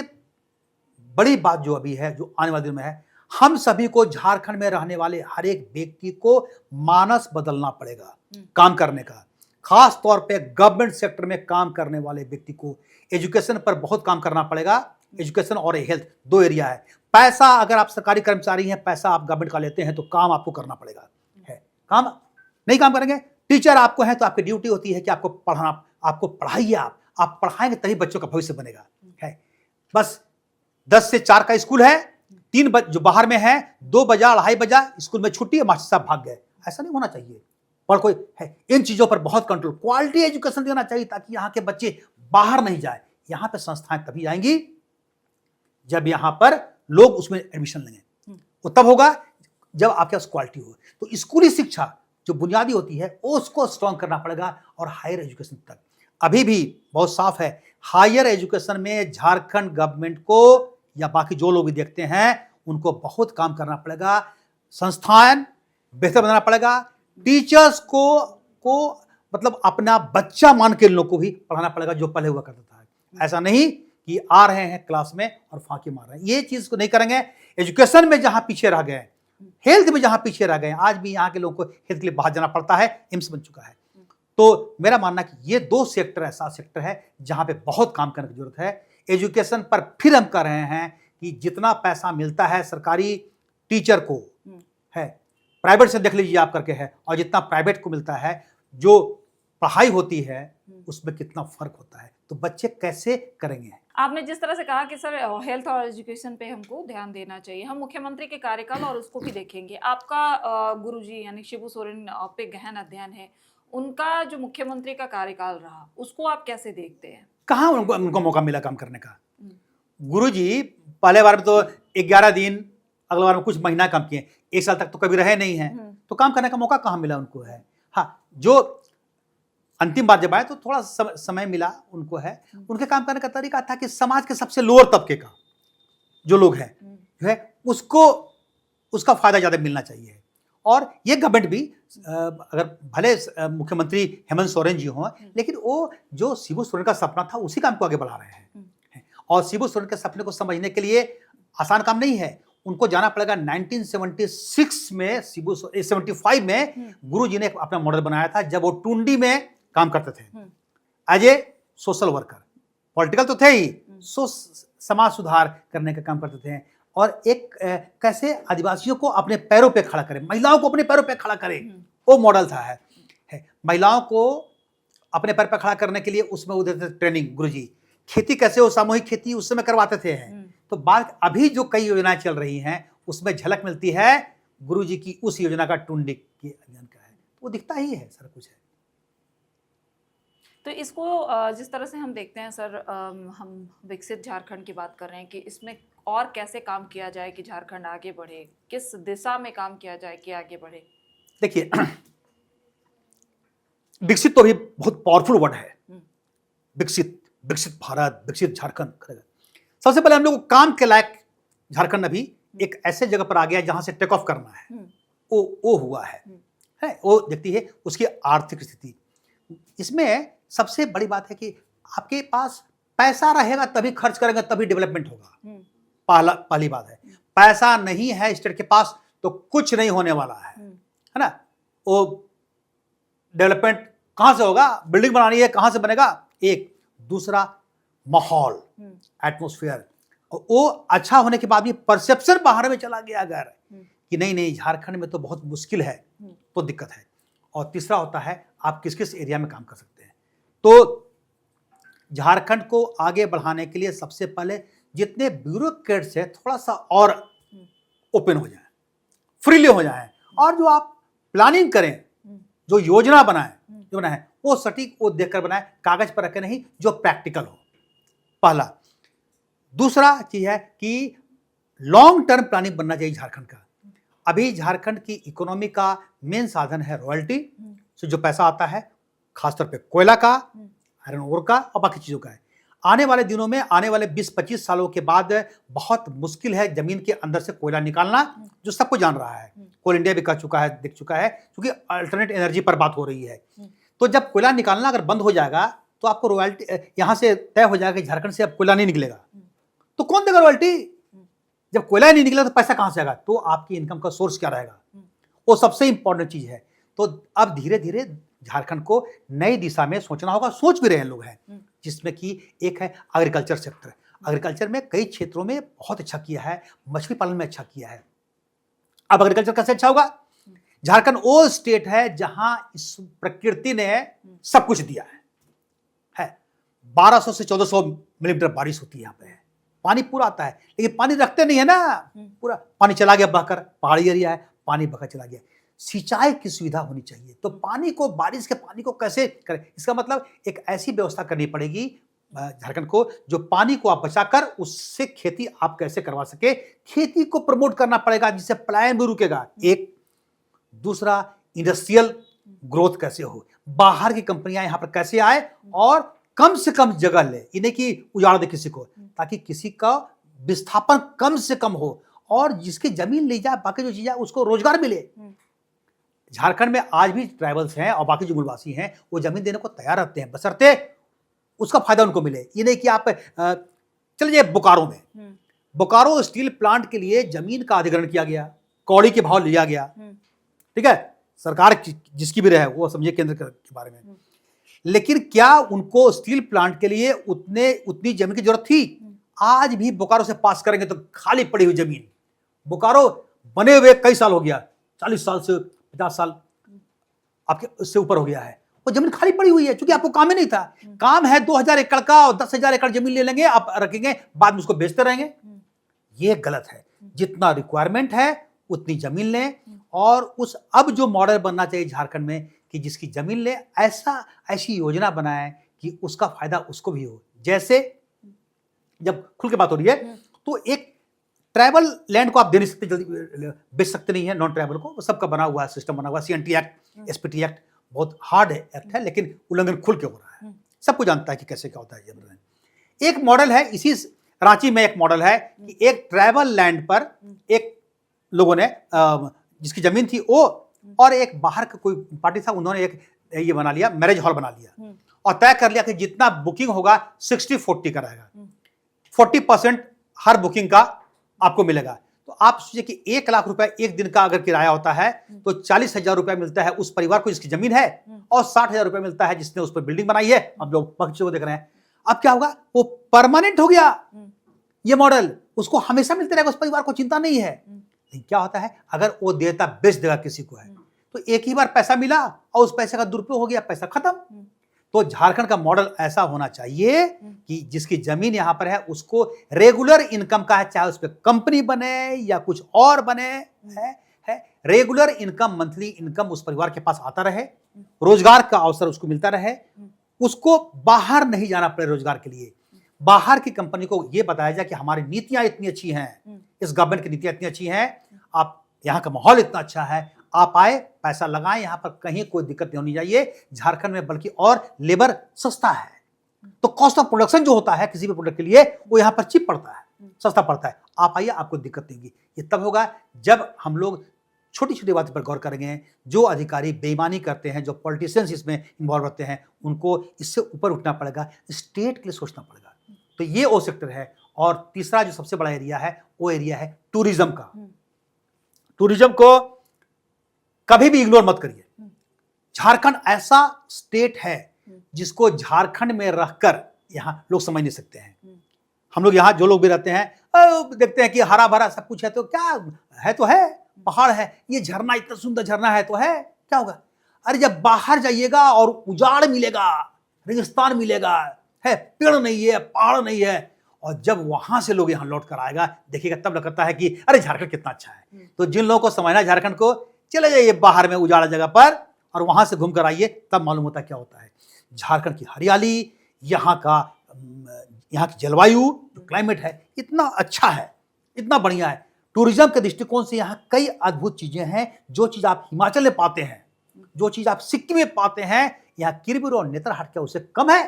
Speaker 1: बड़ी बात जो अभी है, जो आने वाले दिन में है, हम सभी को झारखंड में रहने वाले हर एक व्यक्ति को मानस बदलना पड़ेगा काम करने का। खास तौर पे गवर्नमेंट सेक्टर में काम करने वाले व्यक्ति को एजुकेशन पर बहुत काम करना पड़ेगा। एजुकेशन और हेल्थ 2 एरिया है। पैसा अगर आप सरकारी कर्मचारी हैं, पैसा आप गवर्नमेंट का लेते हैं, तो काम आपको करना पड़ेगा। है काम नहीं काम करेंगे, टीचर आपको है तो आपकी ड्यूटी होती है कि आपको पढ़ाना, आपको पढ़ाइए, आप पढ़ाएंगे तभी बच्चों का भविष्य बनेगा। है बस 10 से 4 का स्कूल है, 3 जो बाहर में है, 2 बजा 2:30 बजा स्कूल में छुट्टी है, मास्टर साहब भाग गए। ऐसा नहीं होना चाहिए। पर कोई है इन चीजों पर बहुत कंट्रोल, क्वालिटी एजुकेशन देना चाहिए ताकि यहाँ के बच्चे बाहर नहीं जाए। यहाँ पे संस्थाएं तभी आएंगी जब यहाँ पर लोग उसमें एडमिशन लेंगे। वो तब होगा जब आपके पास क्वालिटी हो। तो स्कूली शिक्षा जो बुनियादी होती है उसको स्ट्रॉन्ग करना पड़ेगा और हायर एजुकेशन तक। अभी भी बहुत साफ है, हायर एजुकेशन में झारखंड गवर्नमेंट को या बाकी जो लोग भी देखते हैं उनको बहुत काम करना पड़ेगा। संस्थान बेहतर बनाना पड़ेगा। टीचर्स को मतलब अपना बच्चा मान के लोगों को भी पढ़ाना पड़ेगा जो पहले हुआ करता था। ऐसा नहीं कि आ रहे हैं क्लास में और फांकी मार रहे हैं, ये चीज को नहीं करेंगे। एजुकेशन में जहां पीछे रह गए, हेल्थ में जहां पीछे रह गए, आज भी यहाँ के लोगों को हेल्थ के लिए बाहर जाना पड़ता है, एम्स बन चुका है। तो मेरा मानना कि ये 2 सेक्टर ऐसा सेक्टर है जहां पे बहुत काम करने की जरूरत है। एजुकेशन पर फिर हम कह रहे हैं कि जितना पैसा मिलता है सरकारी टीचर को है, प्राइवेट से देख लीजिए आप करके है, और जितना प्राइवेट को मिलता है, जो पढ़ाई होती है उसमें कितना फर्क होता है, तो बच्चे कैसे करेंगे।
Speaker 2: आपने जिस तरह से कहा कि सर हेल्थ और एजुकेशन पे हमको ध्यान देना चाहिए, हम मुख्यमंत्री के कार्यकाल और उसको भी देखेंगे। आपका गुरुजी यानी शिबू सोरेन पे गहन अध्ययन है, उनका जो मुख्यमंत्री का कार्यकाल रहा उसको आप कैसे देखते हैं?
Speaker 1: कहाँ उनको मौका मिला काम करने का। गुरुजी पहले बार में तो 11 दिन, अगला बार में कुछ महीना काम किए, 1 साल तक तो कभी रहे नहीं हैं, तो काम करने का मौका कहाँ मिला उनको है। हाँ, जो अंतिम बार जब आए तो थोड़ा समय मिला उनको है। उनके काम करने का तरीका था कि समाज के सबसे लोअर तबके का जो लोग हैं जो है उसको उसका फायदा ज्यादा मिलना चाहिए। और ये गवर्नमेंट भी अगर भले मुख्यमंत्री हेमंत सोरेन जी हों, लेकिन वो जो शिबू सोरेन का सपना था उसी काम को आगे बढ़ा रहे हैं। और शिबू सोरेन के सपने को समझने के लिए आसान काम नहीं है। उनको जाना पड़ेगा 1976 में, 75 में गुरुजी ने अपना मॉडल बनाया था जब वो टुंडी में काम करते थे as a social worker. Political तो थे ही, समाज सुधार करने का काम करते थे। और एक कैसे आदिवासियों को अपने पैरों पे खड़ा करें, महिलाओं को अपने पैरों पे खड़ा करें, वो मॉडल था है। महिलाओं को अपने पैर पे खड़ा करने के लिए उसमें वो देते थे ट्रेनिंग गुरुजी। खेती कैसे हो, सामूहिक खेती उस समय करवाते थे। तो बात अभी जो कई योजनाएं चल रही हैं उसमें झलक मिलती है गुरुजी की उस योजना का, टुंडी के अध्ययन का है, वो दिखता ही है सर कुछ है।
Speaker 2: तो इसको जिस तरह से हम देखते हैं सर, हम विकसित झारखंड की बात कर रहे हैं कि इसमें और कैसे काम किया जाए कि झारखंड आगे बढ़े, किस दिशा में काम किया जाए कि आगे बढ़े।
Speaker 1: देखिए विकसित तो भी बहुत पावरफुल वर्ड है। विकसित भारत, विकसित झारखंड। सबसे पहले हम लोग को काम के लायक झारखंड अभी एक ऐसे जगह पर आ गया जहां से टेक ऑफ करना है, वो हुआ है। वो देखती है उसकी आर्थिक स्थिति। इसमें सबसे बड़ी बात है कि आपके पास पैसा रहेगा तभी खर्च करेंगे, तभी डेवलपमेंट होगा। पहली बात है, पैसा नहीं है स्टेट के पास तो कुछ नहीं होने वाला है ना। वो डेवलपमेंट कहां से होगा, बिल्डिंग बनानी है कहां से बनेगा। एक दूसरा माहौल, एटमोस्फेयर, वो अच्छा होने के बाद भी परसेप्शन बाहर में चला गया अगर कि नहीं झारखंड में तो बहुत मुश्किल है, तो दिक्कत है। और तीसरा होता है आप किस किस एरिया में काम कर सकते हैं। तो झारखंड को आगे बढ़ाने के लिए सबसे पहले जितने ब्यूरोक्रेट्स हैं थोड़ा सा और ओपन हो जाए, फ्रीली हो जाए, और जो आप प्लानिंग करें, जो योजना बनाए वो सटीक वो देखकर बनाए, कागज पर रखे नहीं, जो प्रैक्टिकल हो। पहला। दूसरा चीज है कि लॉन्ग टर्म प्लानिंग बनना चाहिए झारखंड का। अभी झारखंड की इकोनॉमी का मेन साधन है रॉयल्टी से जो पैसा आता है, खासतौर पे कोयला का, आयरन ओर का और बाकी चीजों का है। आने वाले दिनों में, आने वाले 20-25 सालों के बाद बहुत मुश्किल है जमीन के अंदर से कोयला निकालना, जो सबको जान रहा है। कोल इंडिया भी कर चुका है, दिख चुका है, क्योंकि अल्टरनेट एनर्जी पर बात हो रही है। तो जब कोयला निकालना अगर बंद हो जाएगा तो आपको रॉयल्टी यहाँ से तय हो जाएगा कि झारखंड से अब कोयला नहीं निकलेगा, तो कौन देगा रॉयल्टी? जब कोयला ही नहीं निकला तो पैसा कहां से आएगा? तो आपकी इनकम का सोर्स क्या रहेगा? वो सबसे इंपॉर्टेंट चीज है। तो अब धीरे धीरे झारखंड को नई दिशा में सोचना होगा, सोच भी रहे हैं लोग हैं, जिसमें कि एक है एग्रीकल्चर सेक्टर। एग्रीकल्चर में कई क्षेत्रों में बहुत अच्छा किया है, मछली पालन में अच्छा किया है। अब एग्रीकल्चर कैसे अच्छा होगा? झारखंड वो स्टेट है जहां इस प्रकृति ने सब कुछ दिया है 1200 से 1400 मिलीमीटर बारिश होती है यहाँ पे, पानी पूरा आता है, लेकिन पानी रखते नहीं है ना, पूरा पानी चला गया बहकर, पहाड़ी एरिया है, पानी बहकर चला गया। सिंचाई की सुविधा होनी चाहिए। तो पानी को, बारिश के पानी को कैसे करें? इसका मतलब एक ऐसी व्यवस्था करनी पड़ेगी झारखंड को, जो पानी को आप बचाकर उससे खेती आप कैसे करवा सके। खेती को प्रमोट करना पड़ेगा, जिससे पलायन भी रुकेगा। एक दूसरा, इंडस्ट्रियल ग्रोथ कैसे हो, बाहर की कंपनियां यहां पर कैसे आए और कम से कम जगह ले, इन्हें की उजाड़ दे किसी को, ताकि किसी का विस्थापन कम से कम हो और जिसकी जमीन ले जाए, बाकी जो चीजें उसको रोजगार मिले। झारखंड में आज भी ट्राइबल्स हैं और बाकी जो मूलवासी हैं वो जमीन देने को तैयार रहते हैं, बशर्ते उसका फायदा उनको मिले। ये नहीं कि आप चले जाइए बोकारो में, बोकारो स्टील प्लांट के लिए जमीन का अधिग्रहण किया गया, कौड़ी के भाव लिया गया, ठीक है, सरकार जिसकी भी रहे वो समझे केंद्र के बारे में, लेकिन क्या उनको स्टील प्लांट के लिए उतनी जमीन की जरूरत थी? आज भी बोकारो से पास करेंगे तो खाली पड़ी हुई जमीन, बोकारो बने हुए कई साल हो गया, 40 साल से 50 साल आपके उससे ऊपर हो गया है, वो जमीन खाली पड़ी हुई है, क्योंकि आपको काम ही नहीं था। काम है 2000 एकड़ का और 10,000 एकड़ जमीन ले लेंगे, आप रखेंगे, बाद में उसको बेचते रहेंगे। ये गलत है। जितना रिक्वायरमेंट है उतनी जमीन लें, और उस अब जो मॉडल बनना चाहिए झारखंड में कि जिसकी जमीन ले, ऐसी योजना बनाए कि उसका फायदा उसको भी हो। जैसे जब खुल के बात हो रही है तो एक ट्राइबल लैंड को आप दे नहीं सकते, जल्दी बेच सकते नहीं है नॉन ट्राइबल को, सबका बना हुआ है, सिस्टम बना हुआ है। CNT एक्ट, SPT एक्ट बहुत हार्ड एक्ट है, लेकिन उल्लंघन खुल के हो रहा है, सबको जानता है कि कैसे क्या होता है। एक मॉडल है, इसी रांची में एक मॉडल है कि एक ट्राइबल लैंड पर एक लोगों ने जिसकी जमीन थी वो, और एक बाहर का कोई पार्टी था, उन्होंने एक ये बना लिया, मैरिज हॉल बना लिया और तय कर लिया कि जितना बुकिंग होगा 60-40 का रहेगा, 40% हर बुकिंग का आपको मिलेगा। तो आप सोचिए कि 1 लाख रुपए एक दिन का अगर किराया होता है तो 40,000 रुपए मिलता है उस परिवार को जिसकी जमीन है, और 60,000 रुपए मिलता है जिसने उस पर बिल्डिंग बनाई है। अब लोग बच्चों को देख रहे हैं, अब क्या होगा, वो परमानेंट हो गया ये मॉडल, उसको हमेशा मिलते रहेगा, उस परिवार को चिंता नहीं है। लेकिन क्या होता है, अगर वो देता बेच देगा किसी को है तो एक ही बार पैसा मिला और उस पैसे का दुरुपयोग हो गया, पैसा खत्म। तो झारखंड का मॉडल ऐसा होना चाहिए कि जिसकी जमीन यहां पर है उसको रेगुलर इनकम का है, चाहे उस पर कंपनी बने या कुछ और बने, है रेगुलर इनकम, मंथली इनकम उस परिवार के पास आता रहे, रोजगार का अवसर उसको मिलता रहे, उसको बाहर नहीं जाना पड़े रोजगार के लिए। बाहर की कंपनी को यह बताया जाए कि हमारी नीतियां इतनी अच्छी हैं, इस गवर्नमेंट की नीतियां इतनी अच्छी हैं, आप यहाँ का माहौल इतना अच्छा है, आप आए, पैसा लगाएं, यहां पर कहीं कोई दिक्कत नहीं होनी चाहिए झारखंड में, बल्कि और लेबर सस्ता है। तो कॉस्ट ऑफ प्रोडक्शन जो होता है किसी भी प्रोडक्ट के लिए, वो यहां पर चीप पड़ता है, सस्ता पड़ता है। आप आइए, आपको दिक्कत नहीं होगी। ये तब होगा जब हम लोग छोटी छोटी बातों पर गौर करेंगे। जो अधिकारी बेईमानी करते हैं, जो पॉलिटिशियंस इसमें इन्वॉल्व होते हैं, उनको इससे ऊपर उठना पड़ेगा, स्टेट के लिए सोचना पड़ेगा। तो ये वो सेक्टर है। और तीसरा जो सबसे बड़ा एरिया है वो एरिया है टूरिज्म का। टूरिज्म को कभी भी इग्नोर मत करिए। झारखंड ऐसा स्टेट है जिसको झारखंड में रहकर यहां लोग समझ नहीं सकते हैं। हम लोग यहां जो लोग भी रहते हैं देखते हैं कि हरा भरा सब कुछ है, तो क्या है, तो है, पहाड़ है, ये झरना इतना सुंदर झरना है, तो है, क्या होगा? अरे जब बाहर जाइएगा और उजाड़ मिलेगा, रेगिस्तान मिलेगा, है, पेड़ नहीं है, पहाड़ नहीं है, और जब वहां से लोग यहां लौट कर आएगा, देखिएगा तब लगता है कि अरे झारखंड कितना अच्छा है। तो जिन लोगों को समझना है झारखंड को, चले जाइए बाहर में उजाड़ा जगह पर और वहां से घूम कर आइए, तब मालूम होता क्या होता है। झारखंड की हरियाली, यहाँ की जलवायु, जो क्लाइमेट है, इतना अच्छा है, इतना बढ़िया है। टूरिज्म के दृष्टिकोण से यहाँ कई अद्भुत चीजें हैं। जो चीज आप हिमाचल में पाते हैं, जो चीज आप सिक्किम में पाते हैं, यहाँ किरबिर और नेतरहाट क्या उससे कम है।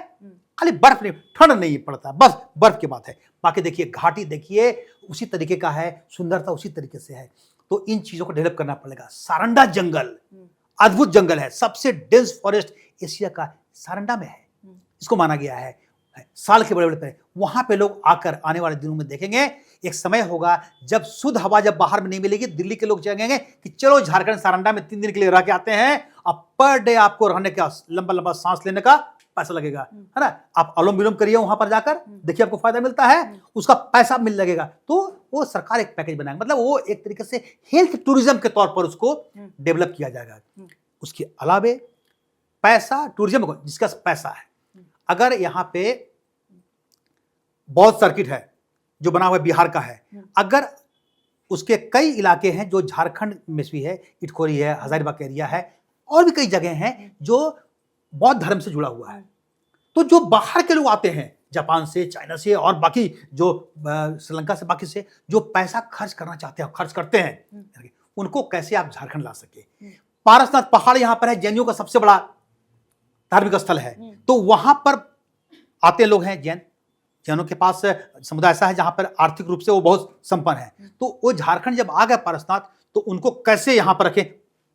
Speaker 1: खाली बर्फ नहीं, ठंड नहीं पड़ता, बस बर्फ की बात है। बाकी देखिए घाटी, देखिए उसी तरीके का है, सुंदरता उसी तरीके से है। तो इन चीजों को डेवलप करना पड़ेगा। सारंडा जंगल अद्भुत जंगल है, सबसे डेंस फॉरेस्ट एशिया का सारंडा में है, इसको माना गया है। है, साल के बड़े बड़े पैकेज, वहां पे लोग आकर आने वाले दिनों में देखेंगे, एक समय होगा जब शुद्ध हवा जब बाहर में नहीं मिलेगी, दिल्ली के लोग चाहेंगे कि चलो झारखंड सारंडा में 3 दिन के लिए रह के आते हैं, अब पर डे आपको रहने का लंबा लंबा सांस लेने का पैसा लगेगा, है ना, आप अनुलोम विलोम करिए वहां पर जाकर, देखिए आपको फायदा मिलता है, उसका पैसा मिल लगेगा। तो वो सरकार एक पैकेज बनाएगी, मतलब वो एक तरीके से हेल्थ टूरिज्म के तौर पर उसको डेवलप किया जाएगा। उसके अलावे पैसा टूरिज्म को, जिसका पैसा है, अगर यहाँ पे बौद्ध सर्किट है जो बना हुआ बिहार का है, अगर उसके कई इलाके हैं जो झारखंड में भी है, इटखोरी है, हजारीबाग एरिया है, और भी कई जगह हैं जो बौद्ध धर्म से जुड़ा हुआ है, तो जो बाहर के लोग आते हैं, जापान से, चाइना से और बाकी जो श्रीलंका से, बाकी से जो पैसा खर्च करना चाहते हैं, खर्च करते हैं, उनको कैसे आप झारखंड ला सके। पारसनाथ पहाड़ यहाँ पर है, जैनियों का सबसे बड़ा धार्मिक स्थल है, तो वहां पर आते लोग हैं जैनों के पास समुदाय ऐसा है जहां पर आर्थिक रूप से वो बहुत संपन्न है, तो वो झारखंड जब आ गए पारसनाथ, तो उनको कैसे यहां पर रखें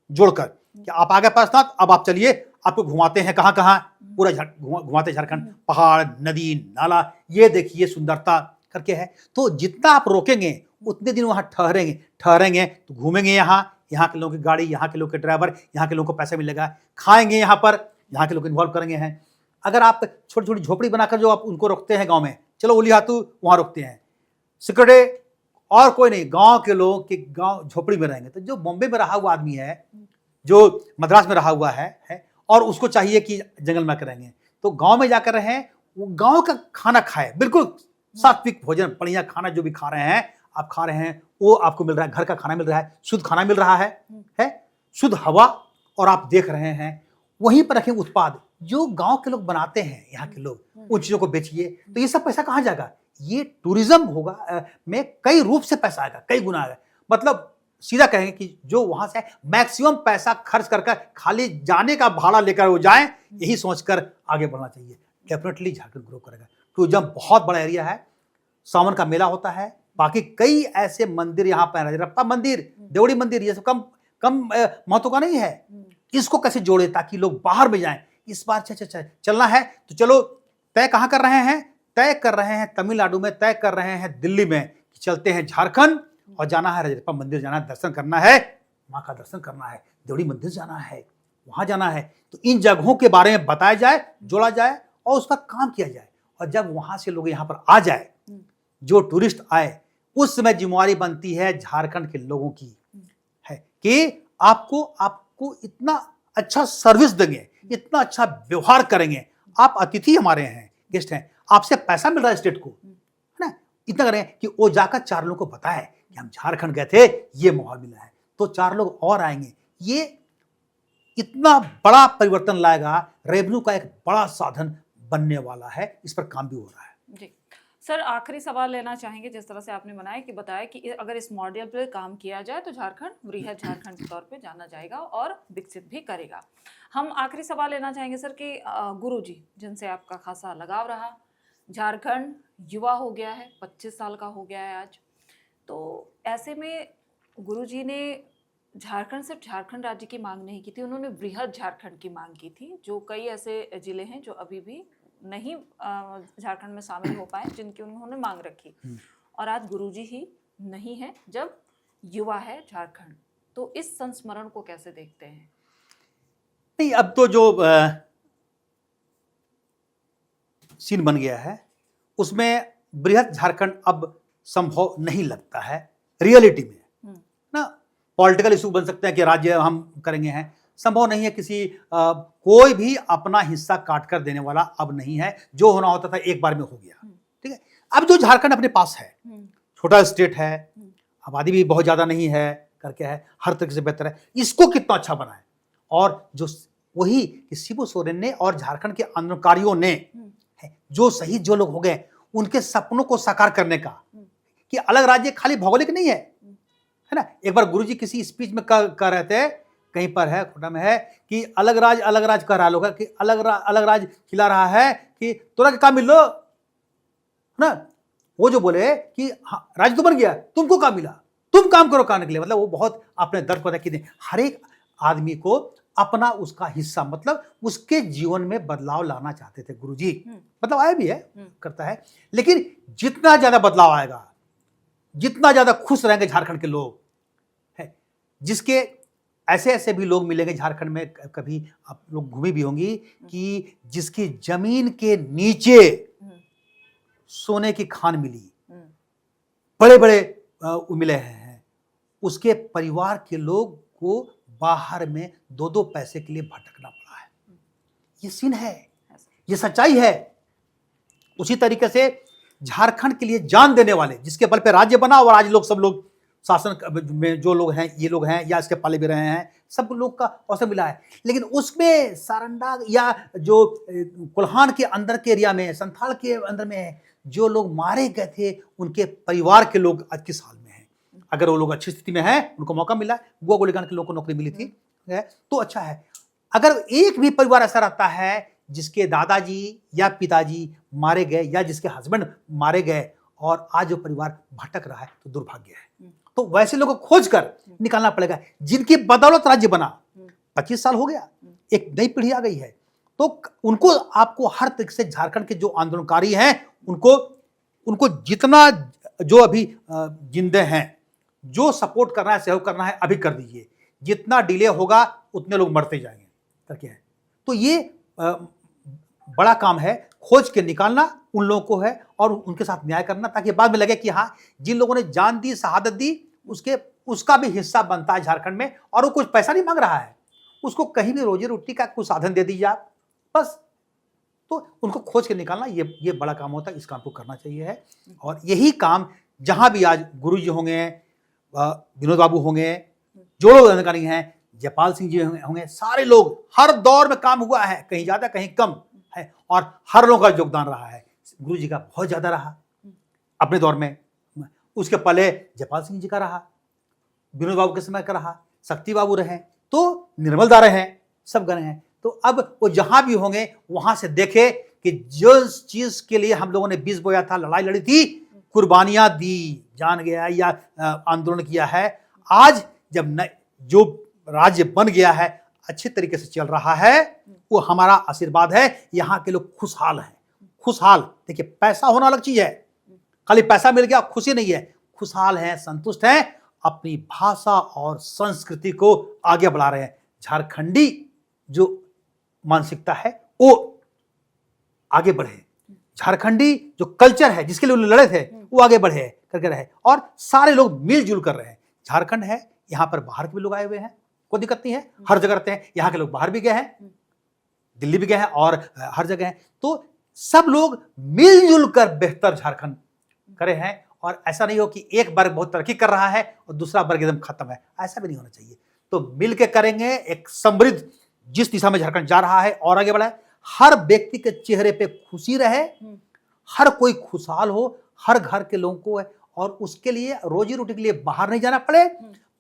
Speaker 1: जोड़कर कि आप आ गए पारसनाथ, अब आप चलिए, आपको घुमाते हैं कहां कहां, पूरा घुमाते झारखंड, पहाड़, नदी, नाला, ये देखिए सुंदरता करके है। तो जितना आप रोकेंगे उतने दिन वहां ठहरेंगे तो घूमेंगे, यहाँ के लोगों की गाड़ी, यहाँ के लोग के ड्राइवर, यहाँ के लोगों को पैसा मिलेगा, खाएंगे यहाँ पर, यहाँ के लोग इन्वॉल्व करेंगे हैं। अगर आप छोटी छोटी झोपड़ी बनाकर जो आप उनको रोकते हैं गांव में, चलो ओली हाथू वहां रोकते हैं, सिक्योरिटी और कोई नहीं, गांव के लोग के गांव झोपड़ी में रहेंगे। तो जो बॉम्बे में रहा हुआ आदमी है, जो मद्रास में रहा हुआ है और उसको चाहिए कि जंगल में आकर रहेंगे, तो गांव में जाकर रहें, वो गांव का खाना खाए, बिल्कुल सात्विक भोजन, बढ़िया खाना जो भी खा रहे हैं आप खा रहे हैं, वो आपको मिल रहा है, घर का खाना मिल रहा है, शुद्ध खाना मिल रहा है शुद्ध हवा, और आप देख रहे हैं। वहीं पर रखें उत्पाद जो गांव के लोग बनाते हैं, यहाँ के लोग, उन चीजों को बेचिए, तो ये सब पैसा कहाँ जाएगा, ये टूरिज्म होगा में कई रूप से पैसा आएगा, कई गुना आएगा। मतलब सीधा कहेंगे कि जो वहां से मैक्सिमम पैसा खर्च कर खाली जाने का भाड़ा लेकर वो जाएं, यही सोचकर आगे बढ़ना चाहिए। डेफिनेटली झारखंड ग्रो करेगा। टूरिज्म बहुत बड़ा एरिया है, सावन का मेला होता है, बाकी कई ऐसे मंदिर यहाँ पर, रजरप्पा मंदिर, देवड़ी मंदिर, ये सब कम महत्व का नहीं है। इसको कैसे जोड़े ताकि लोग बाहर में जाएं। इस बार चलना है तो चलो, तय कहाँ कर रहे हैं, तय कर रहे हैं तमिलनाडु में, तय कर रहे हैं दिल्ली में, कि चलते हैं झारखंड और जाना है, रजरप्पा मंदिर जाना है, दर्शन करना है, माँ का दर्शन करना है, देवड़ी मंदिर जाना है, वहां जाना है। तो इन जगहों के बारे में बताया जाए, जोड़ा जाए और उस पर काम किया जाए। और जब वहां से लोग यहाँ पर आ जाए, जो टूरिस्ट आए, उस समय जिम्मेवारी बनती है झारखंड के लोगों की है कि आपको इतना अच्छा सर्विस देंगे, इतना अच्छा व्यवहार करेंगे, आप अतिथि हमारे हैं, गेस्ट हैं, आपसे पैसा मिल रहा है स्टेट को, है ना, इतना करें कि वो जाकर 4 लोगों को बताए कि हम झारखंड गए थे, ये माहौल मिला है, तो 4 लोग और आएंगे। ये इतना बड़ा परिवर्तन लाएगा, रेवेन्यू का एक बड़ा साधन बनने वाला है। इस पर काम भी हो रहा है।
Speaker 2: जी सर, आखिरी सवाल लेना चाहेंगे। जिस तरह से आपने बताया कि अगर इस मॉडल पर काम किया जाए तो झारखंड वृहद झारखंड के तौर पे जाना जाएगा और विकसित भी करेगा। हम आखिरी सवाल लेना चाहेंगे सर कि गुरुजी, जिनसे आपका खासा लगाव रहा, झारखंड युवा हो गया है, 25 साल का हो गया है आज, तो ऐसे में गुरुजी ने झारखंड सिर्फ झारखंड राज्य की मांग नहीं की थी, उन्होंने वृहद झारखंड की मांग की थी, जो कई ऐसे जिले हैं जो अभी भी नहीं झारखंड में शामिल हो पाए, जिनकी उन्होंने मांग रखी। और आज गुरुजी ही नहीं है जब युवा है झारखंड, तो इस संस्मरण को कैसे देखते हैं?
Speaker 1: नहीं, अब तो जो सीन बन गया है उसमें बृहद झारखंड अब संभव नहीं लगता है रियलिटी में ना। पॉलिटिकल इशू बन सकते हैं कि राज्य हम करेंगे हैं, संभव नहीं है। कोई भी अपना हिस्सा काट कर देने वाला अब नहीं है। जो होना होता था एक बार में हो गया, ठीक है। अब जो झारखंड अपने पास है, छोटा स्टेट है, आबादी भी बहुत ज्यादा नहीं है करके है, हर तरीके से बेहतर है, इसको कितना अच्छा बनाए। और जो वही शिबू सोरेन ने और झारखंड के आंदोलनकारियों ने जो शहीद जो लोग हो गए, उनके सपनों को साकार करने का, कि अलग राज्य खाली भौगोलिक नहीं है ना। एक बार गुरुजी किसी स्पीच में कह रहे थे, कहीं पर है, खोटा में है, कि अलग राज कह रहा लोग कि अलग राज खिला रहा है कि तोरा के काम मिल लो ना। वो जो बोले कि हाँ, राज्य तो बन गया, तुमको काम मिला, तुम काम करो कहने के लिए, मतलब वो बहुत अपने दर्द को देखिए। हर एक आदमी को अपना उसका हिस्सा, मतलब उसके जीवन में बदलाव लाना चाहते थे गुरुजी। मतलब आया भी है, करता है, लेकिन जितना ज्यादा बदलाव आएगा, जितना ज्यादा खुश रहेंगे झारखंड के लोग, है जिसके ऐसे ऐसे भी लोग मिलेंगे झारखंड में, कभी आप लोग घूमी भी होंगी, कि जिसकी जमीन के नीचे सोने की खान मिली, बड़े बड़े मिले हैं, उसके परिवार के लोग को बाहर में 2-2 पैसे के लिए भटकना पड़ा है। ये सीन है, ये सच्चाई है। उसी तरीके से झारखंड के लिए जान देने वाले, जिसके बल पे राज्य बना और आज लोग सब लोग शासन में जो लोग हैं, ये लोग हैं या इसके पहले भी रहे हैं, सब लोग का अवसर मिला है। लेकिन उसमें सारंडा या जो कोल्हान के अंदर के एरिया में, संथाल के अंदर में जो लोग मारे गए थे, उनके परिवार के लोग आज किस हाल में हैं। अगर वो लोग अच्छी स्थिति में हैं, उनको मौका मिला, गोवा गोलीकांड के लोगों को नौकरी मिली थी, तो अच्छा है। अगर एक भी परिवार ऐसा रहता है जिसके दादाजी या पिताजी मारे गए या जिसके हस्बैंड मारे गए और आज जो परिवार भटक रहा है, तो दुर्भाग्य है। तो वैसे लोगों को खोज कर निकालना पड़ेगा, जिनकी बदौलत राज्य बना। 25 साल हो गया, एक नई पीढ़ी आ गई है, तो उनको, आपको हर तरीके से झारखंड के जो आंदोलनकारी हैं, उनको जितना जो अभी जिंदे हैं, जो सपोर्ट करना है, सहयोग करना है, अभी कर दीजिए। जितना डिले होगा उतने लोग मरते जाएंगे करके है। तो ये बड़ा काम है, खोज के निकालना उन लोगों को है और उनके साथ न्याय करना, ताकि बाद में लगे कि हाँ, जिन लोगों ने जान दी, शहादत दी, उसका भी हिस्सा बनता है झारखंड में, और वो कुछ पैसा नहीं मांग रहा है, उसको कहीं भी रोजी रोटी का कुछ साधन दे दीजिए आप, बस। तो उनको खोज के निकालना ये बड़ा काम होता है, इस काम को करना चाहिए है। और यही काम जहां भी आज गुरु जी होंगे, विनोद बाबू होंगे, जो लोग अधिकारी हैं, जयपाल सिंह जी होंगे, सारे लोग, हर दौर में काम हुआ है, कहीं ज्यादा कहीं कम है, और हर लोगों का योगदान रहा है। गुरु जी का बहुत ज्यादा रहा अपने दौर में, उसके पहले जयपाल सिंह जी का रहा, विनोद बाबू के समय का रहा, शक्ति बाबू रहे, तो निर्मल दा रहे, सब गए हैं। तो अब वो जहां भी होंगे वहां से देखे कि जो चीज के लिए हम लोगों ने बीज बोया था, लड़ाई लड़ी थी, कुर्बानियां दी, जान गया या आंदोलन किया है, आज जब जो राज्य बन गया है, अच्छे तरीके से चल रहा है, वो हमारा आशीर्वाद है। यहाँ के लोग खुशहाल हैं, खुशहाल। देखिए, पैसा होना अलग चीज है, खाली पैसा मिल गया खुशी नहीं है, खुशहाल हैं, संतुष्ट हैं, अपनी भाषा और संस्कृति को आगे बढ़ा रहे हैं। झारखंडी जो मानसिकता है वो आगे बढ़े, झारखंडी जो कल्चर है जिसके लिए उन्होंने लड़े थे वो आगे बढ़े करके रहे, और सारे लोग मिलजुल कर रहे हैं। झारखंड है, यहाँ पर बाहर के भी लोग आए हुए हैं, कोई दिक्कत नहीं है, हर जगह रहते हैं। यहाँ के लोग बाहर भी गए हैं, दिल्ली भी गए हैं और हर जगह हैं। तो सब लोग मिलजुल कर बेहतर झारखंड करे हैं, और ऐसा नहीं हो कि एक वर्ग बहुत तरक्की कर रहा है और दूसरा वर्ग एकदम खत्म है, ऐसा भी नहीं होना चाहिए। तो मिलकर करेंगे, एक समृद्ध जिस दिशा में झारखंड जा रहा है और आगे बढ़ाए, हर व्यक्ति के चेहरे पे खुशी रहे, हर कोई खुशहाल हो, हर घर के लोगों को है, और उसके लिए रोजी रोटी के लिए बाहर नहीं जाना पड़े,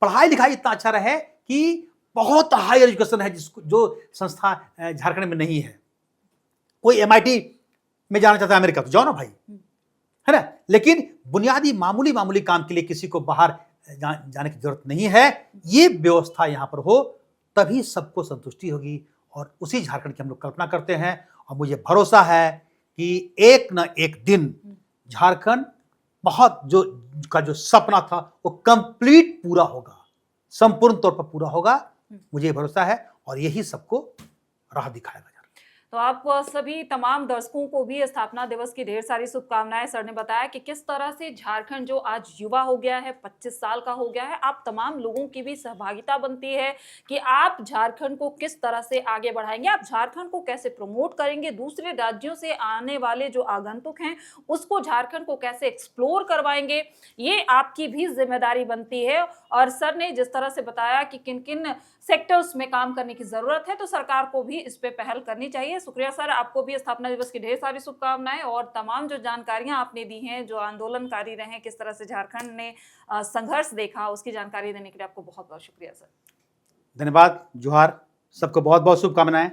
Speaker 1: पढ़ाई लिखाई इतना अच्छा रहे कि बहुत हाई एजुकेशन है जिसको, जो संस्था झारखंड में नहीं है। कोई MIT में जाना चाहता है अमेरिका, तो जाओ ना भाई, है ना। लेकिन बुनियादी मामूली काम के लिए किसी को बाहर जाने की जरूरत नहीं है। ये व्यवस्था यहाँ पर हो, तभी सबको संतुष्टि होगी, और उसी झारखंड की हम लोग कल्पना करते हैं। और मुझे भरोसा है कि एक न एक दिन झारखंड बहुत जो सपना था वो कंप्लीट पूरा होगा, संपूर्ण तौर पर पूरा होगा, मुझे भरोसा है, और यही सबको राह दिखाएगा।
Speaker 2: तो आप सभी तमाम दर्शकों को भी स्थापना दिवस की ढेर सारी शुभकामनाएं। सर ने बताया कि किस तरह से झारखंड जो आज युवा हो गया है, 25 साल का हो गया है, आप तमाम लोगों की भी सहभागिता बनती है कि आप झारखंड को किस तरह से आगे बढ़ाएंगे, आप झारखंड को कैसे प्रमोट करेंगे, दूसरे राज्यों से आने वाले जो आगंतुक हैं उसको झारखंड को कैसे एक्सप्लोर करवाएंगे, ये आपकी भी जिम्मेदारी बनती है। और सर ने जिस तरह से बताया कि किन किन सेक्टर्स में काम करने की जरूरत है, तो सरकार को भी इस पे पहल करनी चाहिए। शुक्रिया सर, आपको भी स्थापना दिवस की ढेर सारी शुभकामनाएं, और तमाम जो जानकारियां आपने दी हैं, जो आंदोलनकारी रहे, किस तरह से झारखंड ने संघर्ष देखा, उसकी जानकारी देने के लिए आपको बहुत बहुत शुक्रिया सर।
Speaker 1: धन्यवाद, जोहार, सबको बहुत बहुत शुभकामनाएं।